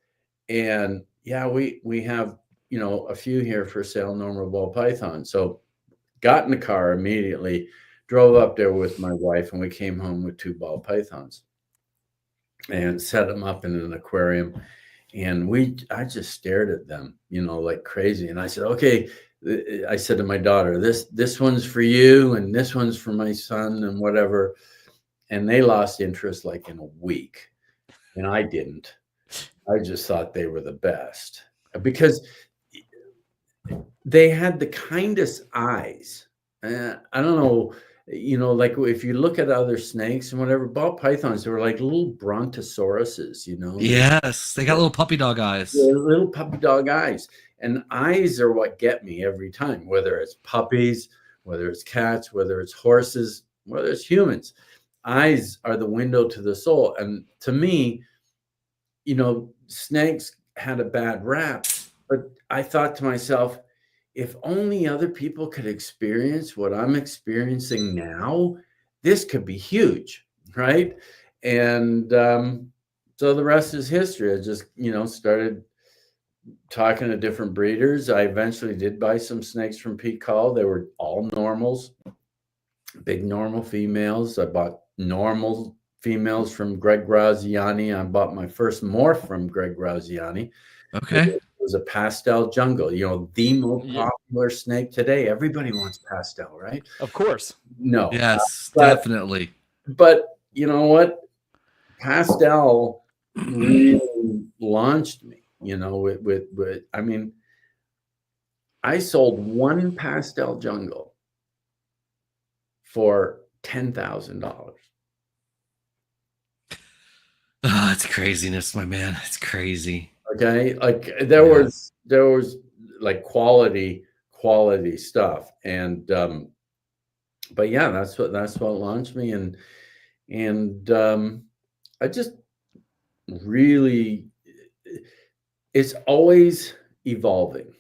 And yeah, we have, you know, a few here for sale, normal ball python. So got in the car immediately, drove up there with my wife, and we came home with 2 ball pythons and set them up in an aquarium. And I just stared at them, you know, like crazy. And I said, okay, I said to my daughter, this one's for you and this one's for my son and whatever. And they lost interest like in a week. And I didn't. I just thought they were the best because they had the kindest eyes. I don't know, like if you look at other snakes and whatever, ball pythons, they were like little brontosauruses, Yes, they got little puppy dog eyes. They're little puppy dog eyes. And eyes are what get me every time, whether it's puppies, whether it's cats, whether it's horses, whether it's humans. Eyes are the window to the soul. And to me, snakes had a bad rap, but I thought to myself, if only other people could experience what I'm experiencing now, this could be huge, right? And so the rest is history. I just, started talking to different breeders. I eventually did buy some snakes from Pete Call. They were all normals, big normal females. I bought normal females from Greg Graziani. I bought my first morph from Greg Graziani. Okay. It was a pastel jungle, the most popular snake today. Everybody wants pastel, right? Of course. No. Yes, definitely. But you know what? Pastel really launched me, with I mean, I sold one pastel jungle for $10,000. Oh, it's craziness, my man. It's crazy. Okay, like there was like quality stuff, and but yeah, that's what launched me, and I just really, it's always evolving,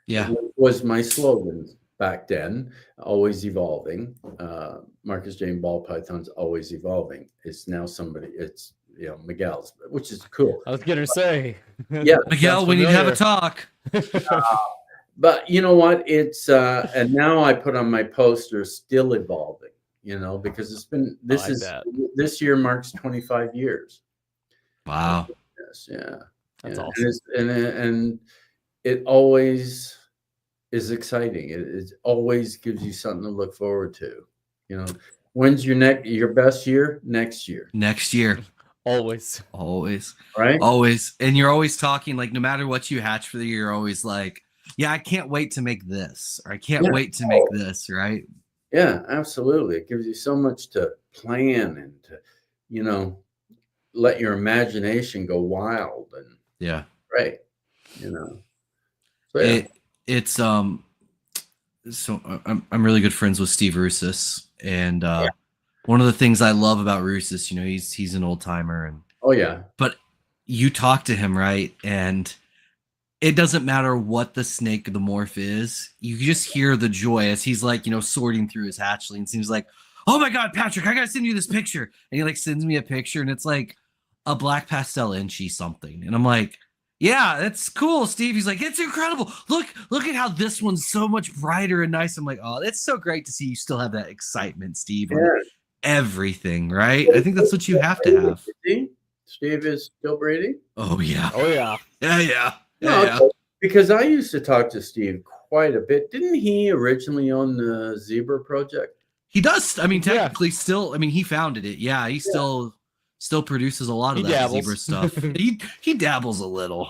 Yeah. was my slogan back then, always evolving. Markus Jayne ball python's always evolving. It's now it's Miguel's, which is cool. I was gonna say, yeah, Miguel, we need to have a talk. But you know what? It's and now I put on my poster still evolving, because it's been this year marks 25 years. Wow. Yes, yeah. That's awesome. And it always is exciting. It always gives you something to look forward to. When's your best year? Next year. Next year. Always. Right? Always. And you're always talking, like, no matter what you hatch for the year, you're always like, yeah, I can't wait to make this, or I can't wait to make this, right? Yeah, absolutely. It gives you so much to plan and to, let your imagination go wild and right. So, yeah. It's so I'm really good friends with Steve Russis, and one of the things I love about Russis, he's an old timer, and but you talk to him, right, and it doesn't matter what the snake, the morph is, you just hear the joy as he's like, sorting through his hatchlings. He's like, oh my God, Patrick, I gotta send you this picture, and he like sends me a picture, and it's like a black pastel inchy something, and I'm like, yeah, that's cool, Steve. He's like, it's incredible. Look at how this one's so much brighter and nice. I'm like, oh, it's so great to see you still have that excitement, Steve. Yeah. Everything, right? I think that's what you have to have. Steve is still breeding? Oh yeah. Yeah. Because I used to talk to Steve quite a bit. Didn't he originally own the Zebra Project? He does. I mean, technically still, he founded it. Yeah, he still produces a lot of that zebra stuff. He dabbles a little.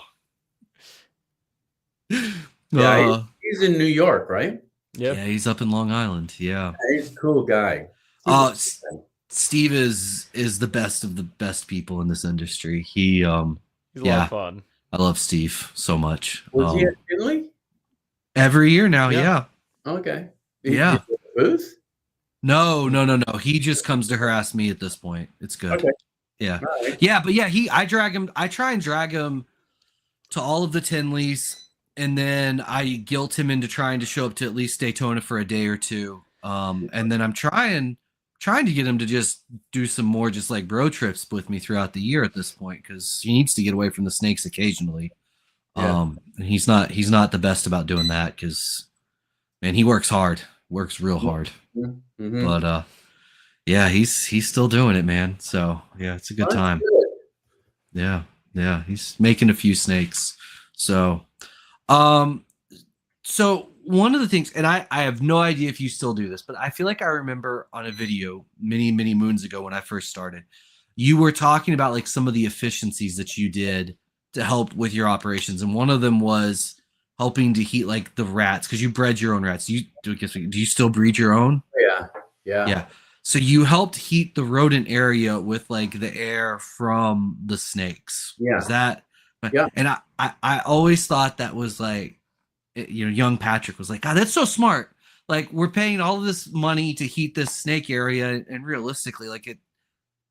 Yeah, he's in New York, right? Yeah, he's up in Long Island. Yeah, he's a cool guy. Steve is the best of the best people in this industry. He's a lot of fun. I love Steve so much. Was he at Finley? Every year now, yeah. Okay. Yeah. Booth? No. He just comes to harass me at this point. It's good. Okay. Yeah. Right. Yeah, but yeah, I try and drag him to all of the Tinleys, and then I guilt him into trying to show up to at least Daytona for a day or two. And then I'm trying to get him to just do some more just like bro trips with me throughout the year at this point, because he needs to get away from the snakes occasionally. And he's not the best about doing that, because man, he works real hard. Mm-hmm. But yeah, he's still doing it, man. So yeah, it's a good time. Yeah, he's making a few snakes. So so one of the things, and I have no idea if you still do this, but I feel like I remember on a video many moons ago when I first started, you were talking about like some of the efficiencies that you did to help with your operations, and one of them was helping to heat like the rats because you bred your own rats. Do you still breed your own? Yeah. Yeah. Yeah. So you helped heat the rodent area with like the air from the snakes. Yeah. Is that? Yeah. And I always thought that was like, young Patrick was like, God, that's so smart. Like we're paying all of this money to heat this snake area, and realistically, like it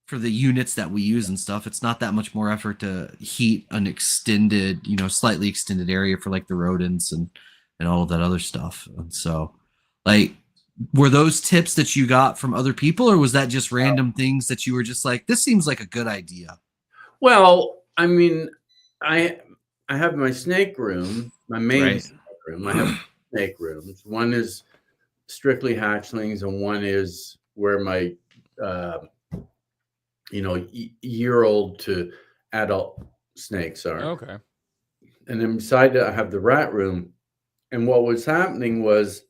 for the units that we use and stuff, it's not that much more effort to heat an extended, slightly extended area for like the rodents and all of that other stuff. And so, like, were those tips that you got from other people, or was that just random things that you were just like, this seems like a good idea? Well, I mean, I have my snake room, my main Right. snake room. I have snake rooms. One is strictly hatchlings, and one is where my year-old to adult snakes are. Okay. And then beside that, I have the rat room. And what was happening was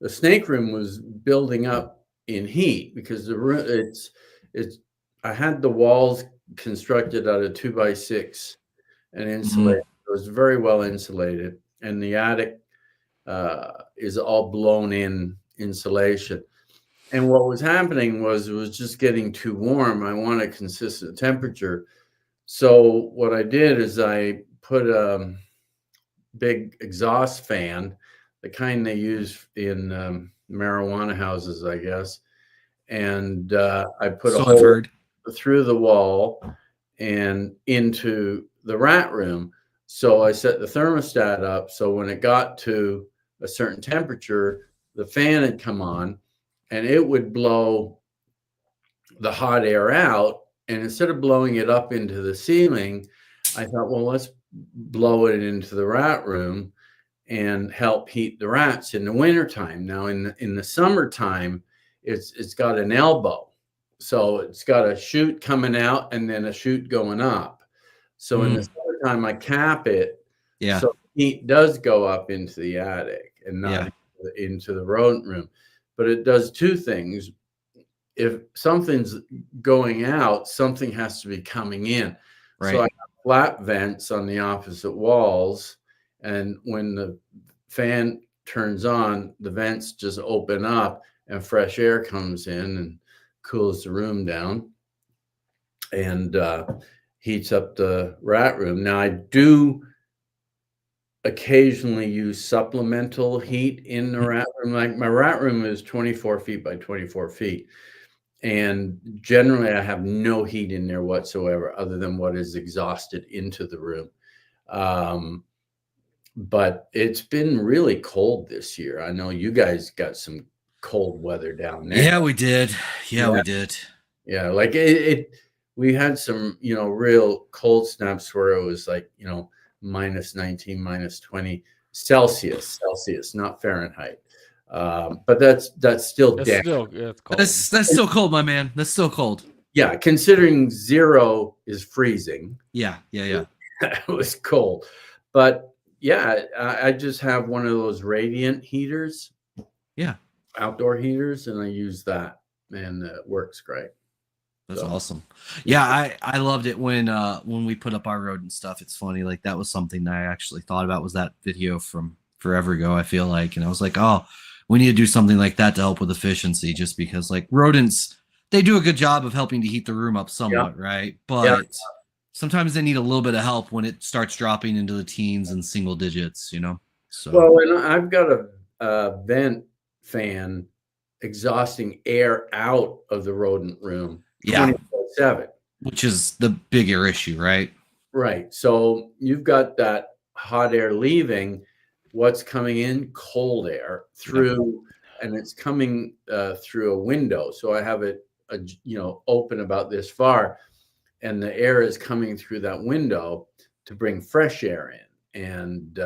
the snake room was building up in heat because the room it's I had the walls constructed out of 2x6 and insulated. It was very well insulated, and the attic is all blown in insulation. And what was happening was it was just getting too warm. I want a consistent temperature. So what I did is I put a big exhaust fan, the kind they use in marijuana houses, I guess. And I put a hole through the wall and into the rat room. So I set the thermostat up. So when it got to a certain temperature, the fan had come on and it would blow the hot air out. And instead of blowing it up into the ceiling, I thought, well, let's blow it into the rat room and help heat the rats in the wintertime. Now, in the summertime, it's got an elbow. So it's got a chute coming out and then a chute going up. So in the summertime, I cap it. Yeah. So heat does go up into the attic and not into the rodent room. But it does two things. If something's going out, something has to be coming in. Right. So I have flap vents on the opposite walls. And when the fan turns on, the vents just open up and fresh air comes in and cools the room down and heats up the rat room. Now, I do occasionally use supplemental heat in the rat room. Like my rat room is 24 feet by 24 feet. And generally, I have no heat in there whatsoever other than what is exhausted into the room. But it's been really cold this year. I know you guys got some cold weather down there. Yeah, we did. Yeah, we did. Yeah, like we had some, real cold snaps where it was like, -19, -20 Celsius, not Fahrenheit. But that's still That's still it's cold. That's still cold, my man. That's still cold. Yeah, considering 0 is freezing. Yeah. It was cold. But yeah, I just have one of those radiant heaters. Yeah. Outdoor heaters, and I use that, and it works great. That's awesome. Yeah, I loved it when we put up our rodent stuff. It's funny, like that was something that I actually thought about, was that video from forever ago, I feel like. And I was like, oh, we need to do something like that to help with efficiency, just because like rodents, they do a good job of helping to heat the room up somewhat, right? But sometimes they need a little bit of help when it starts dropping into the teens and single digits, So well, and I've got a vent fan exhausting air out of the rodent room 24/7, which is the bigger issue, right? Right. So you've got that hot air leaving. What's coming in? Cold air through, and it's coming through a window. So I have it, open about this far, and the air is coming through that window to bring fresh air in. And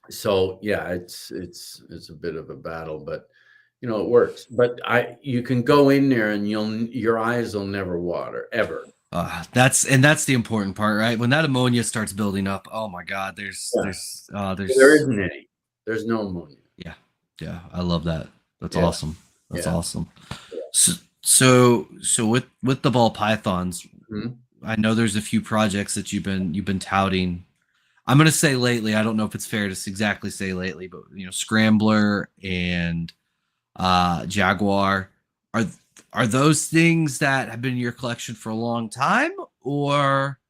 so yeah, it's a bit of a battle, but it works. But you can go in there and your eyes will never water ever. That's the important part, right? When that ammonia starts building up, oh my God, there isn't any. There's no ammonia. Yeah, I love that. That's awesome. That's awesome. So with the ball pythons, I know there's a few projects that you've been touting. I'm gonna say lately. I don't know if it's fair to exactly say lately, but Scrambler and Jaguar are those things that have been in your collection for a long time, or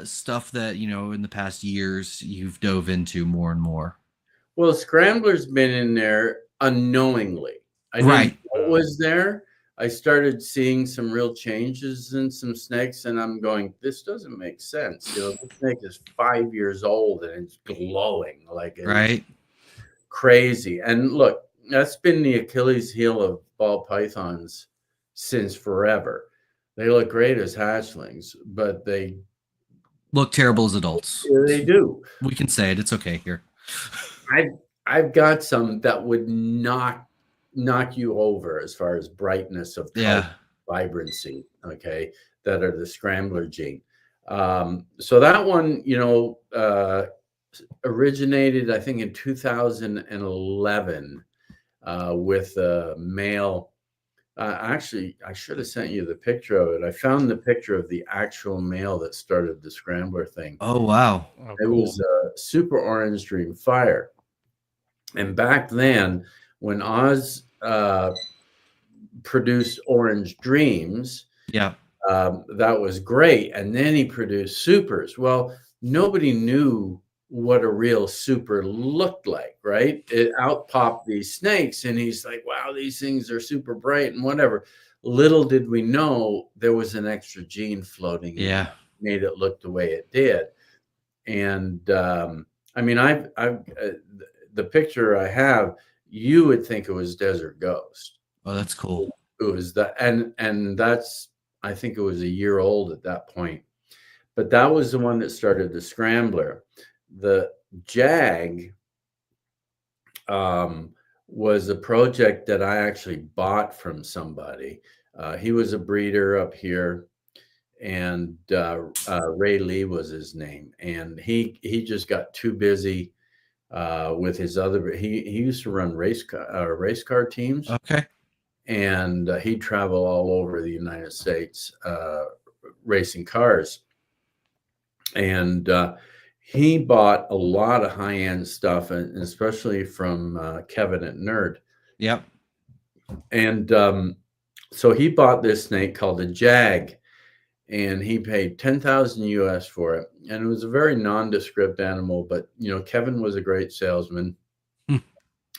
stuff that in the past years you've dove into more and more? Well, Scrambler's been in there unknowingly. I didn't Right. know it was there. I started seeing some real changes in some snakes, and I'm going, this doesn't make sense. This snake is 5 years old and it's glowing like it's Right. crazy. And look, that's been the Achilles heel of ball pythons since forever. They look great as hatchlings, but they Look terrible as adults. do. We can say it. It's okay here. I've got some that would knock you over as far as brightness of color, Yeah. vibrancy, okay, that are the Scrambler gene. So that one, originated, I think, in 2011 with a male. Actually, I should have sent you the picture of it. I found the picture of the actual male that started the Scrambler thing. Oh wow. Oh, It cool. was a super orange dream fire. And back then, when Oz produced Orange Dreams, Yeah. that was great. And then he produced supers. Well, nobody knew what a real super looked like, right? It out popped these snakes, and he's like, wow, these things are super bright and whatever. Little did we know there was an extra gene floating in Yeah. that made it look the way it did. And I mean, the picture I have, you would think it was Desert Ghost. Oh, that's cool. It was that, and that's, I think it was a year old at that point. But that was the one that started the Scrambler. The Jag was a project that I actually bought from somebody. He was a breeder up here, and Ray Lee was his name. And he just got too busy with his other. He used to run race car teams. Okay. And he'd travel all over the United States racing cars. And he bought a lot of high-end stuff, and especially from Kevin at Nerd. Yep. And so he bought this snake called a Jag, and he paid 10,000 US for it. And it was a very nondescript animal, but Kevin was a great salesman.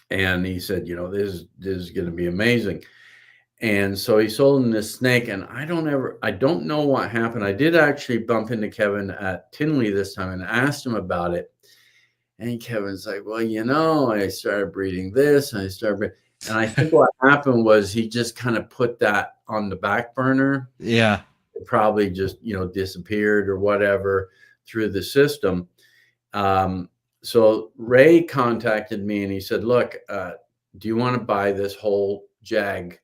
And he said, this is going to be amazing. And so he sold him this snake, and I don't know what happened. I did actually bump into Kevin at Tinley this time and asked him about it. And Kevin's like, well, I started breeding this, and and I think what happened was he just kind of put that on the back burner. Yeah. It probably just, disappeared or whatever through the system. So Ray contacted me, and he said, look, do you want to buy this whole Jag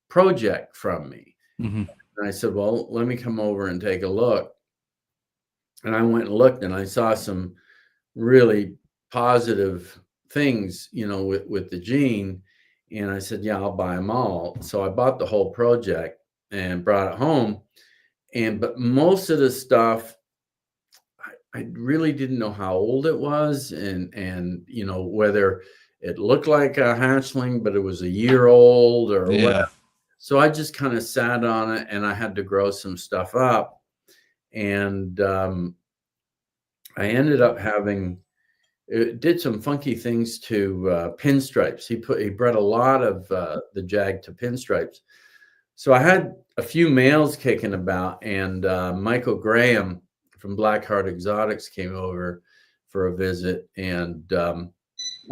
project from me? Mm-hmm. And I said, well, let me come over and take a look. And I went and looked, and I saw some really positive things, with the gene. And I said, yeah, I'll buy them all. So I bought the whole project and brought it home. But most of the stuff, I really didn't know how old it was, and whether it looked like a hatchling, but it was a year old or whatever. So I just kind of sat on it, and I had to grow some stuff up. And I ended up it did some funky things to pinstripes. He bred a lot of the Jag to pinstripes. So I had a few males kicking about, and Michael Graham from Blackheart Exotics came over for a visit, and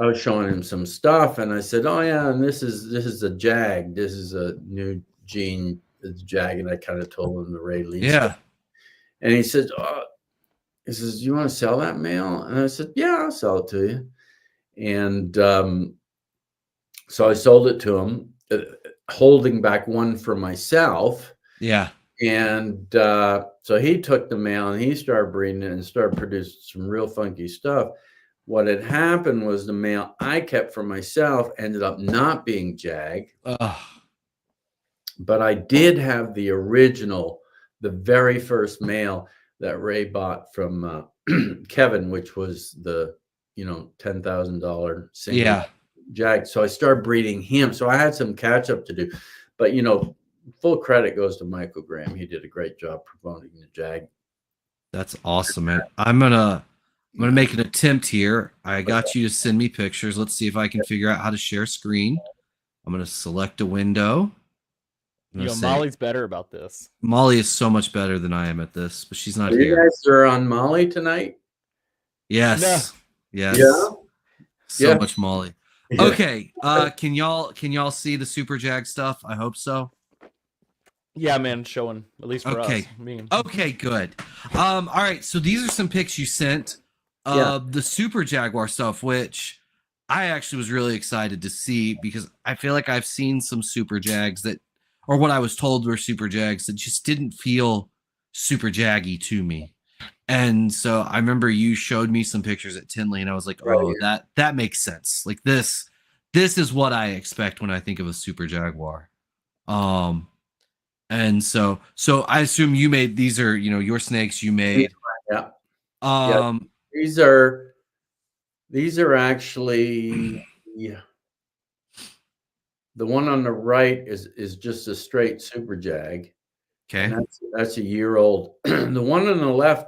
I was showing him some stuff, and I said, oh yeah, and this is a Jag. This is a new gene, it's Jag. And I kind of told him the Ray Lee stuff. And he said, he says, you want to sell that male? And I said, yeah, I'll sell it to you. And so I sold it to him, holding back one for myself. Yeah. And so he took the male, and he started breeding it and started producing some real funky stuff. What had happened was the male I kept for myself ended up not being Jag. But I did have the original, the very first male that Ray bought from Kevin, which was the $10,000 single Yeah. jag. So I started breeding him. So I had some catch up to do, but full credit goes to Michael Graham. He did a great job promoting the jag. That's awesome, man. I'm gonna make an attempt here. I got you to send me pictures. Let's see if I can figure out how to share screen. I'm gonna select a window. Molly's better about this. Molly is so much better than I am at this, but she's not You here. guys are on Molly tonight? Yes. No. Yes. Yeah. So much Molly. Okay. Can y'all see the Super Jag stuff? I hope so. Yeah, man, showing at least for us. Okay, good. All right. So these are some pics you sent of the Super Jaguar stuff, which I actually was really excited to see because I feel like I've seen some Super Jags that, or what I was told were Super Jags that just didn't feel super jaggy to me. And so I remember you showed me some pictures at Tinley, and I was like, "Oh, that makes sense. Like this is what I expect when I think of a Super Jaguar." And so I assume you made these are your snakes you made. Yeah. These are actually the one on the right is just a straight Super Jag. Okay, and that's a year old. The one on the left,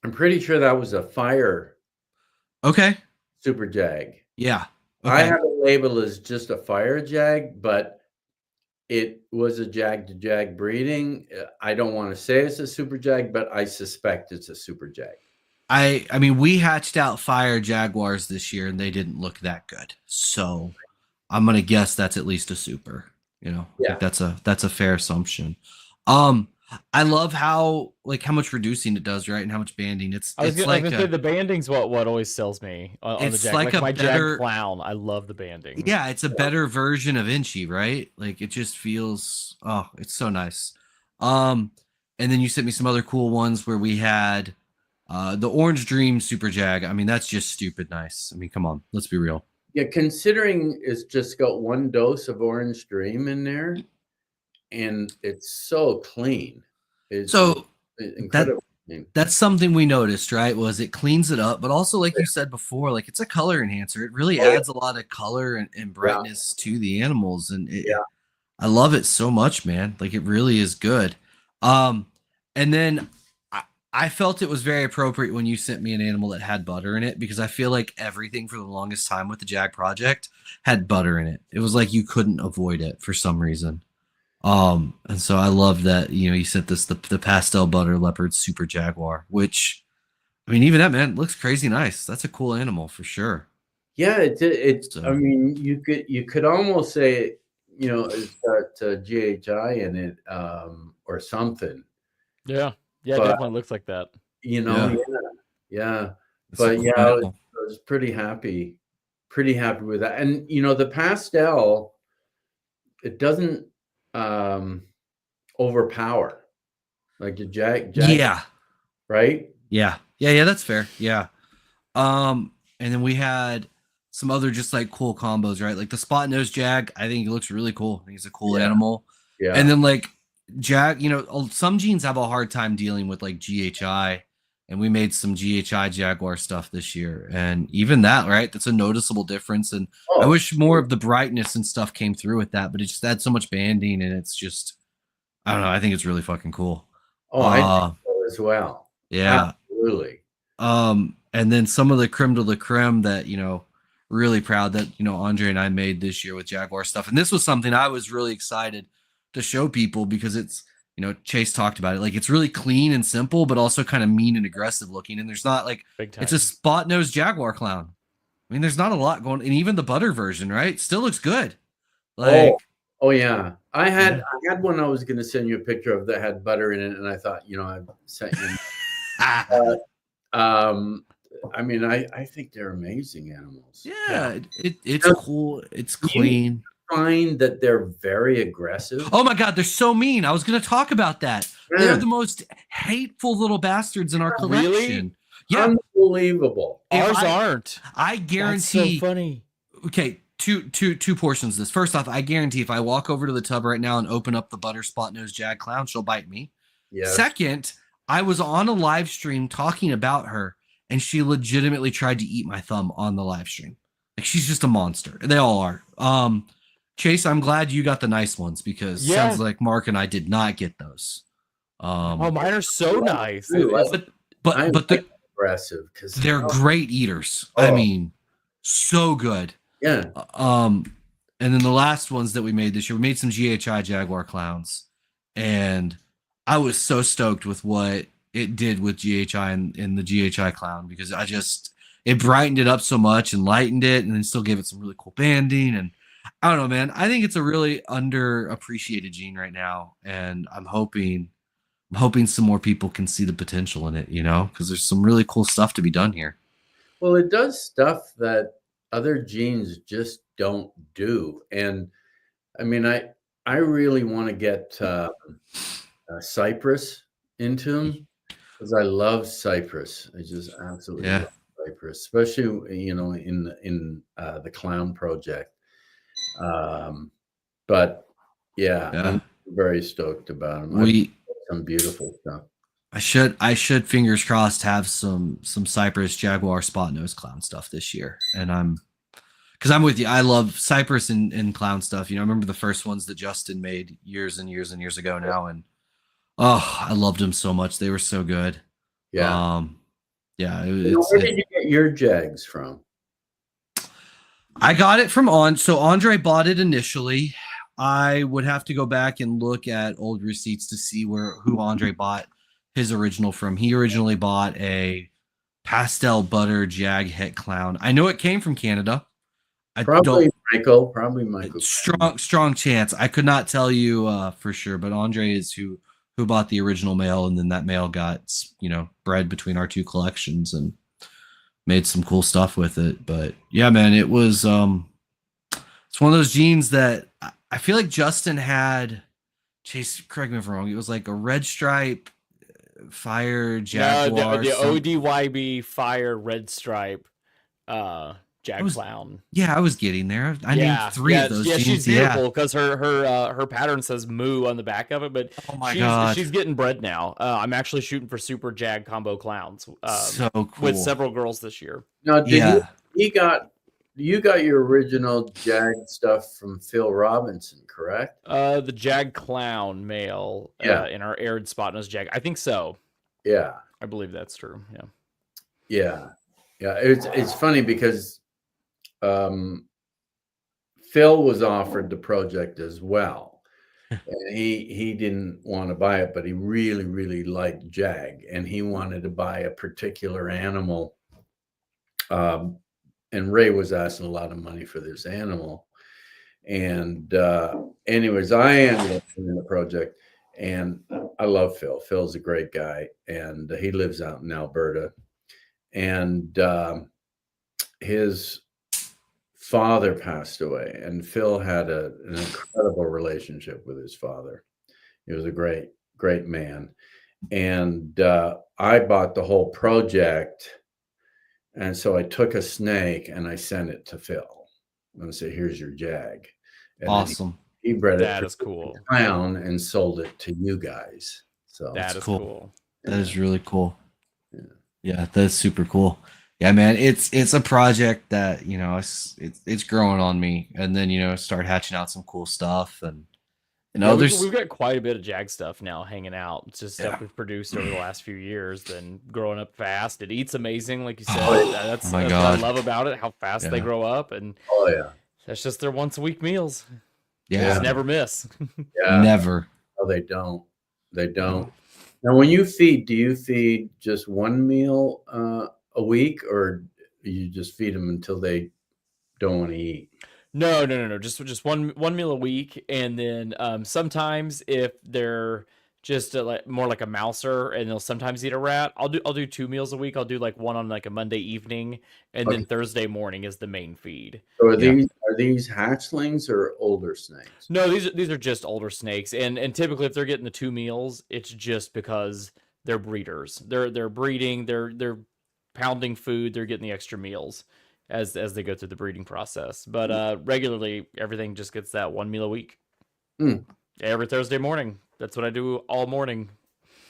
I'm pretty sure that was a fire. Okay. Super Jag. Yeah. Okay. I have it labeled as just a fire jag, but it was a jag to jag breeding. I don't want to say it's a Super Jag, but I suspect it's a Super Jag. I mean, we hatched out fire jaguars this year, and they didn't look that good. So I'm gonna guess that's at least a super. I think that's a fair assumption. I love how much reducing it does, right, and how much banding. I was gonna say the banding's what always sells me on the Jag. Like my Jag clown, I love the banding. Yeah, it's a better version of Inchy, right? Like it just feels, it's so nice. And then you sent me some other cool ones where we had the Orange Dream Super Jag. I mean, that's just stupid nice. I mean, come on, let's be real. Yeah, considering it's just got one dose of Orange Dream in there, and it's so clean. It's incredible. That's something we noticed, right? Was it cleans it up, but also, like you said before, like it's a color enhancer. It really adds a lot of color and brightness to the animals, and I love it so much, man. Like it really is good. And then I felt it was very appropriate when you sent me an animal that had butter in it, because I feel like everything for the longest time with the Jag project had butter in it. It was like you couldn't avoid it for some reason. And so I love that, you sent this, the pastel butter leopard Super Jaguar, which, I mean, even that, man, looks crazy nice. That's a cool animal for sure. Yeah, it's I mean, you could almost say, it's got GHI in it, or something. Yeah. Yeah, it definitely looks like that. Yeah. But I was pretty happy with that. And the pastel, it doesn't overpower like the Jag. Yeah. Right? Yeah, that's fair. Yeah. And then we had some other just like cool combos, right? Like the spot nose Jag, I think it looks really cool. I think it's a cool animal. Yeah. And then like Jag, some genes have a hard time dealing with like GHI, and we made some GHI Jaguar stuff this year, and even that, right? That's a noticeable difference. And I wish more of the brightness and stuff came through with that, but it just adds so much banding, and it's just, I don't know. I think it's really fucking cool. I think so as well. Yeah, absolutely. And then some of the creme de la creme that really proud that Andre and I made this year with Jaguar stuff, and this was something I was really excited to show people because it's, Chase talked about it. Like it's really clean and simple, but also kind of mean and aggressive looking. And there's not like, it's a spot nose Jaguar clown. I mean, there's not a lot going, and even the butter version, right? Still looks good. Like, oh yeah. I had one I was going to send you a picture of that had butter in it. And I thought, I've sent you. I mean, I think they're amazing animals. Yeah. It's cool. It's clean. Find that they're very aggressive. Oh my God, they're so mean. I was going to talk about that. Yeah. They're the most hateful little bastards in our collection. Really? Yeah, unbelievable. Ours aren't. I guarantee. That's so funny. Okay, two portions of this. First off, I guarantee if I walk over to the tub right now and open up the butter spot nose Jag clown, she'll bite me. Yeah. Second, I was on a live stream talking about her, and she legitimately tried to eat my thumb on the live stream. Like, she's just a monster. They all are. Chase, I'm glad you got the nice ones, because sounds like Mark and I did not get those. Oh, mine are so nice. But the, aggressive because they're great eaters. Oh. I mean, so good. Yeah. And then the last ones that we made this year, we made some GHI Jaguar clowns, and I was so stoked with what it did with GHI and the GHI clown, because it brightened it up so much and lightened it, and then still gave it some really cool banding. And I don't know, man, I think it's a really underappreciated gene right now, and I'm hoping some more people can see the potential in it, because there's some really cool stuff to be done here. Well, it does stuff that other genes just don't do. And I mean, I really want to get Cypress into them, because I love Cypress. I just absolutely love Cypress, especially, in the clown project. But yeah, I'm very stoked about them. Some beautiful stuff. I should fingers crossed have some Cypress Jaguar spot nose clown stuff this year. And because I'm with you. I love Cypress and clown stuff. I remember the first ones that Justin made years and years and years ago now. And I loved them so much. They were so good. Yeah. Yeah. Where did you get your Jags from? I got it from so Andre bought it initially. I would have to go back and look at old receipts to see who Andre bought his original from. He originally bought a pastel butter Jag het clown. I know it came from Canada. Probably Michael. Strong chance. I could not tell you for sure, but Andre is who bought the original male, and then that male got bred between our two collections and made some cool stuff with it. But yeah, man, it was it's one of those genes that I feel like Justin had. Chase, correct me if I'm wrong. It was like a red stripe fire Jaguar. The ODYB fire red stripe Jag clown. Yeah, I was getting there. I named 3 of those. Yeah, she's beautiful because her pattern says moo on the back of it. But oh my god, she's getting bred now. I'm actually shooting for super Jag combo clowns. So cool. With several girls this year. Now, you got your original Jag stuff from Phil Robinson, correct? The Jag clown male in our aired spot nose Jag. I think so. Yeah, I believe that's true. Yeah. It's funny because Phil was offered the project as well, and he didn't want to buy it, but he really, really liked Jag, and he wanted to buy a particular animal. And Ray was asking a lot of money for this animal. And anyways, I ended up doing the project, and I love Phil. Phil's a great guy, and he lives out in Alberta. And his father passed away, and Phil had an incredible relationship with his father. He was a great, great man. And I bought the whole project. And so I took a snake and I sent it to Phil and said, "Here's your Jag." And awesome. He bred it. That is cool. Clown and sold it to you guys. So that is cool. That is really cool. Yeah, that's super cool. Yeah, man, it's a project that it's growing on me, and then start hatching out some cool stuff, and we've got quite a bit of Jag stuff now hanging out. It's just stuff we've produced over the last few years. Then growing up fast, it eats amazing, like you said. That's what I love about it, how fast they grow up, and that's just their once a week meals. Yeah, just never miss. Never. No, they don't. They don't. Now, when you feed, do you feed just one meal a week, or you just feed them until they don't want to eat? No. Just one meal a week, and then sometimes if they're just more like a mouser, and they'll sometimes eat a rat, I'll do 2 meals a week. I'll do like one on like a Monday evening, and then Thursday morning is the main feed. So are these hatchlings or older snakes? No, these are just older snakes, and typically if they're getting the 2 meals, it's just because they're breeders. They're breeding. They're pounding food. They're getting the extra meals as they go through the breeding process. But regularly, everything just gets that 1 meal a week. Every Thursday morning. That's what I do all morning.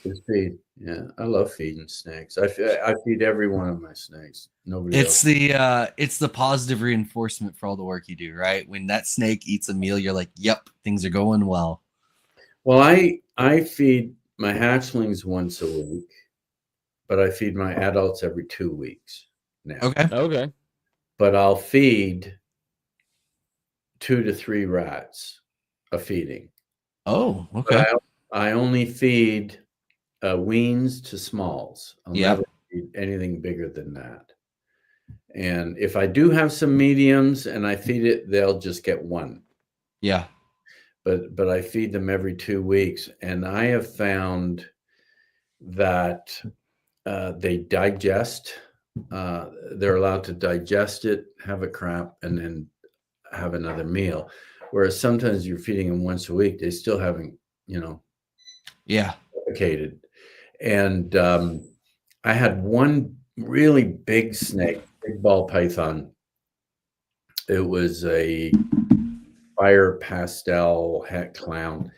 Just feed. Yeah, I love feeding snakes. I feed every one of my snakes. Nobody It's else. it's the positive reinforcement for all the work you do, right? When that snake eats a meal, you're like, "Yep, things are going well." Well, I feed my hatchlings once a week, but I feed my adults every 2 weeks now. Okay. Okay. But I'll feed 2 to 3 rats a feeding. Oh, But okay. I only feed weans to smalls. I'll Yeah. never feed anything bigger than that. And if I do have some mediums and I feed it, they'll just get one. Yeah. But I feed them every 2 weeks, and I have found that they digest. They're allowed to digest it, have a crap, and then have another meal. Whereas sometimes you're feeding them once a week, they still haven't, Yeah. defecated. And I had one really big snake, big ball python. It was a fire pastel het clown.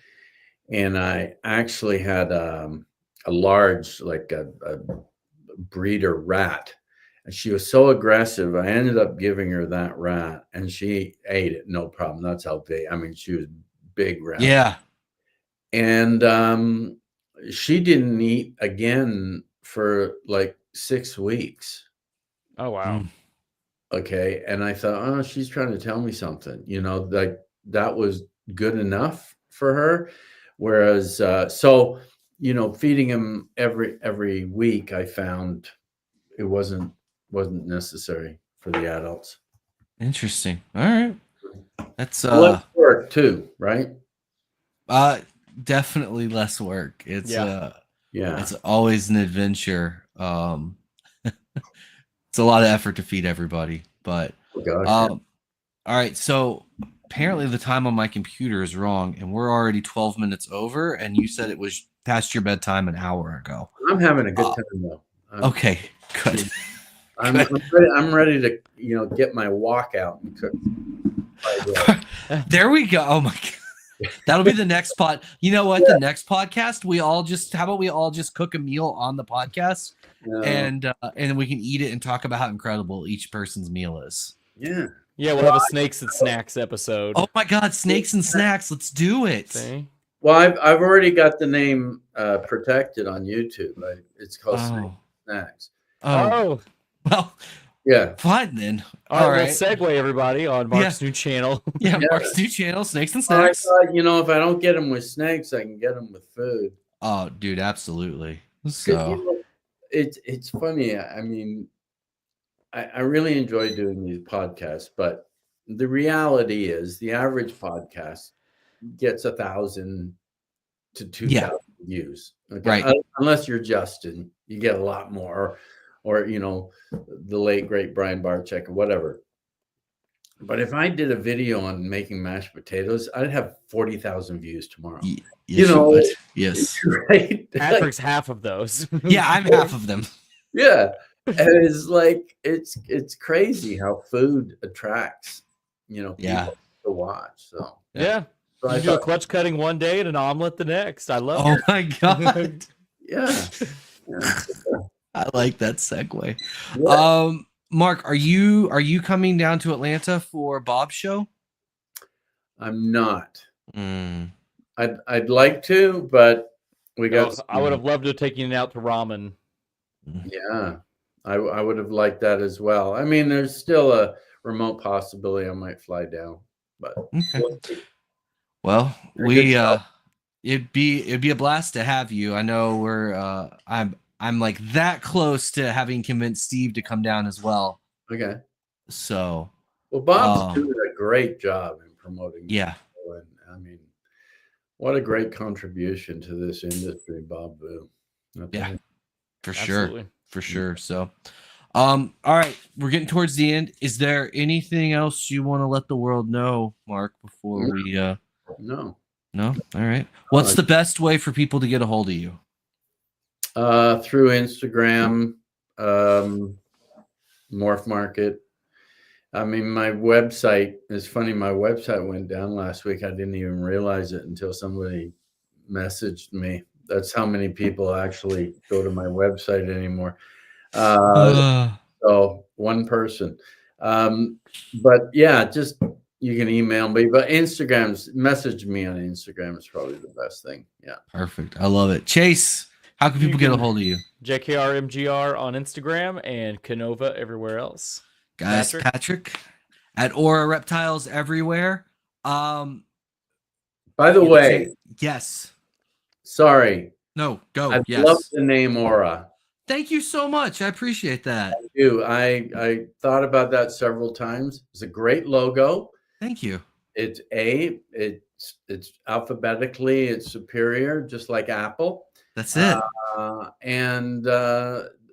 And I actually had a large, like a breeder rat. And she was so aggressive. I ended up giving her that rat, and she ate it, no problem. That's how big. I mean, she was big rat. Yeah. And she didn't eat again for like 6 weeks. Oh wow. Mm. Okay. And I thought, oh, she's trying to tell me something, like that was good enough for her. Whereas, feeding him every week, I found it wasn't necessary for the adults. Interesting. All right. That's Less work too, right? definitely less work. It's Yeah. Yeah. it's always an adventure. It's a lot of effort to feed everybody, but Oh, gosh, yeah. all right. So apparently the time on my computer is wrong, and we're already 12 minutes over, and you said it was past your bedtime an hour ago. I'm having a good time though. Okay, good. I'm ready to get my walk out and cook. There we go. Oh my god. That'll be the next pod. You know what? The next podcast, how about we all just cook a meal on the podcast, and we can eat it and talk about how incredible each person's meal is. Yeah. Yeah, we'll have a snakes and snacks episode. Oh my god, snakes and snacks. Let's do it. See? Well, I've already got the name protected on YouTube. It's called Snacks. Oh. Well, yeah. Fine then. All right. We'll segue everybody on Mark's new channel. Mark's new channel, Snakes and Well, Snacks. I thought, if I don't get them with snakes, I can get them with food. Oh, dude, absolutely. So it's funny. I mean, I really enjoy doing these podcasts, but the reality is the average podcast gets 1,000 to 2,000 views. Okay? Right. Unless you're Justin, you get a lot more, or the late great Brian Barczyk or whatever. But if I did a video on making mashed potatoes, I'd have 40,000 views tomorrow. Yes. Right? Patrick's half of those. Yeah, I'm half of them. Yeah. And it's like it's crazy how food attracts, people to watch. So yeah. So you do a clutch cutting one day and an omelet the next. I love it. Oh my god. Yeah. I like that segue. Yeah. Mark, are you coming down to Atlanta for Bob's show? I'm not. I'd like to, but we got. I would have loved to have taken it out to ramen. Yeah, I would have liked that as well. I mean, there's still a remote possibility I might fly down, but well, it'd be a blast to have you. I know I'm like that close to having convinced Steve to come down as well. Okay. So, well, Bob's doing a great job in promoting. Yeah. And I mean, what a great contribution to this industry, Bob Boo. Yeah, for sure. So, all right, we're getting towards the end. Is there anything else you want to let the world know, Mark, before we? No. All right. What's the best way for people to get a hold of you? Through Instagram, Morph Market. I mean, my website is funny. My website went down last week. I didn't even realize it until somebody messaged me That's how many people actually go to my website anymore. Uh, So one person. But yeah, just you can email me, but message me on Instagram is probably the best thing. Yeah. Perfect. I love it. Chase, how can You people get a can- hold of you? JKRMGR on Instagram and Canova everywhere else. Guys, Patrick at Aura Reptiles everywhere. By the way, yes. sorry. No, go. I Yes. love the name Aura. Thank you so much. I appreciate that. I do. I thought about that several times. It's a great logo. Thank you. It's alphabetically, it's superior, just like Apple. That's it. And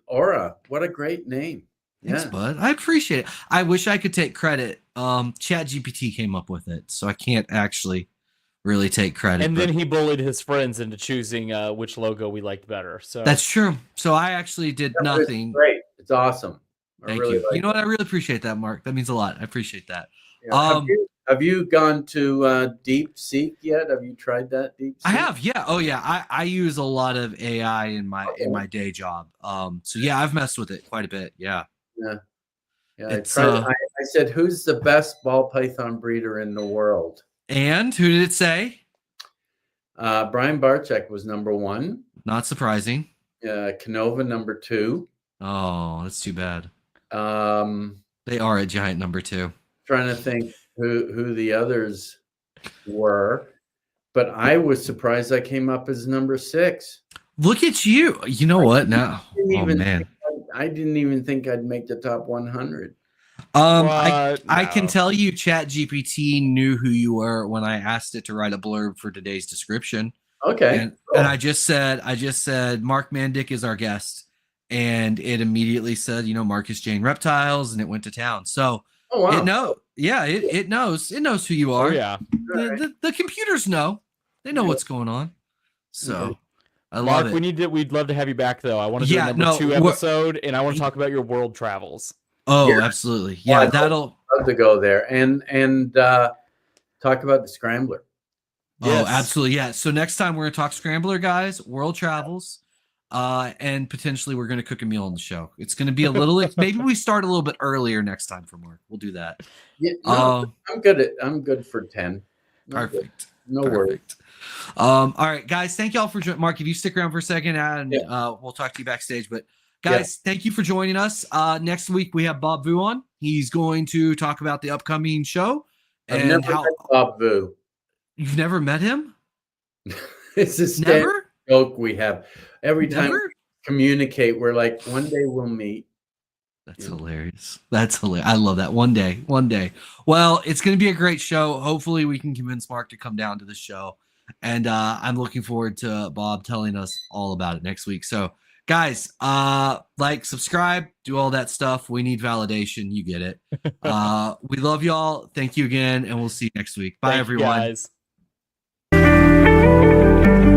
Aura, what a great name. Thanks, Yeah. bud. I appreciate it. I wish I could take credit. ChatGPT came up with it, so I can't actually really take credit. And then he bullied his friends into choosing which logo we liked better. So that's true. So I actually did nothing. It's great. It's awesome. Thank you. You know what? I really appreciate that, Mark. That means a lot. I appreciate that. Yeah. Have you gone to DeepSeek yet? Have you tried that DeepSeek? I have. Yeah. Oh yeah. I use a lot of AI in my day job. So yeah, I've messed with it quite a bit. Yeah. Yeah. Yeah. It's, I said, who's the best ball python breeder in the world? And who did it say? Brian Barczyk was number 1. Not surprising. Canova number 2. Oh, that's too bad. They are a giant number 2. Trying to think who the others were, but I was surprised I came up as number 6. Look at you. You know what? Now, oh man, I didn't even think I'd make the top 100. I can tell you ChatGPT knew who you were when I asked it to write a blurb for today's description. Okay. And I just said Mark Mandic is our guest, and it immediately said, Markus Jayne Reptiles, and it went to town. So it knows who you are. Oh, yeah. The computers know. They know what's going on. So I love Mark, it. we'd love to have you back though. I want to do a number 2 episode, and I want to talk about your world travels. Oh, yeah. Absolutely. Yeah, I'd that'll love to go there and talk about the Scrambler. Yes. Oh, absolutely. Yeah. So next time we're gonna talk Scrambler, guys, world travels, and potentially we're gonna cook a meal on the show. It's gonna be a little maybe we start a little bit earlier next time for Mark. We'll do that. Yeah, no, I'm good for 10. Perfect. No worries. All right, guys. Thank y'all for joining. Mark, if you stick around for a second, and we'll talk to you backstage. But guys, thank you for joining us. Next week we have Bob Vu on. He's going to talk about the upcoming show and met Bob Vu. You've never met him? It's a standard joke we have. Every time we communicate, we're like, one day we'll meet. That's hilarious. That's hilarious. I love that. One day. Well, it's going to be a great show. Hopefully we can convince Mark to come down to the show. And I'm looking forward to Bob telling us all about it next week. So guys, subscribe, do all that stuff. We need validation. You get it. We love y'all. Thank you again. And we'll see you next week. Bye, everyone. Guys.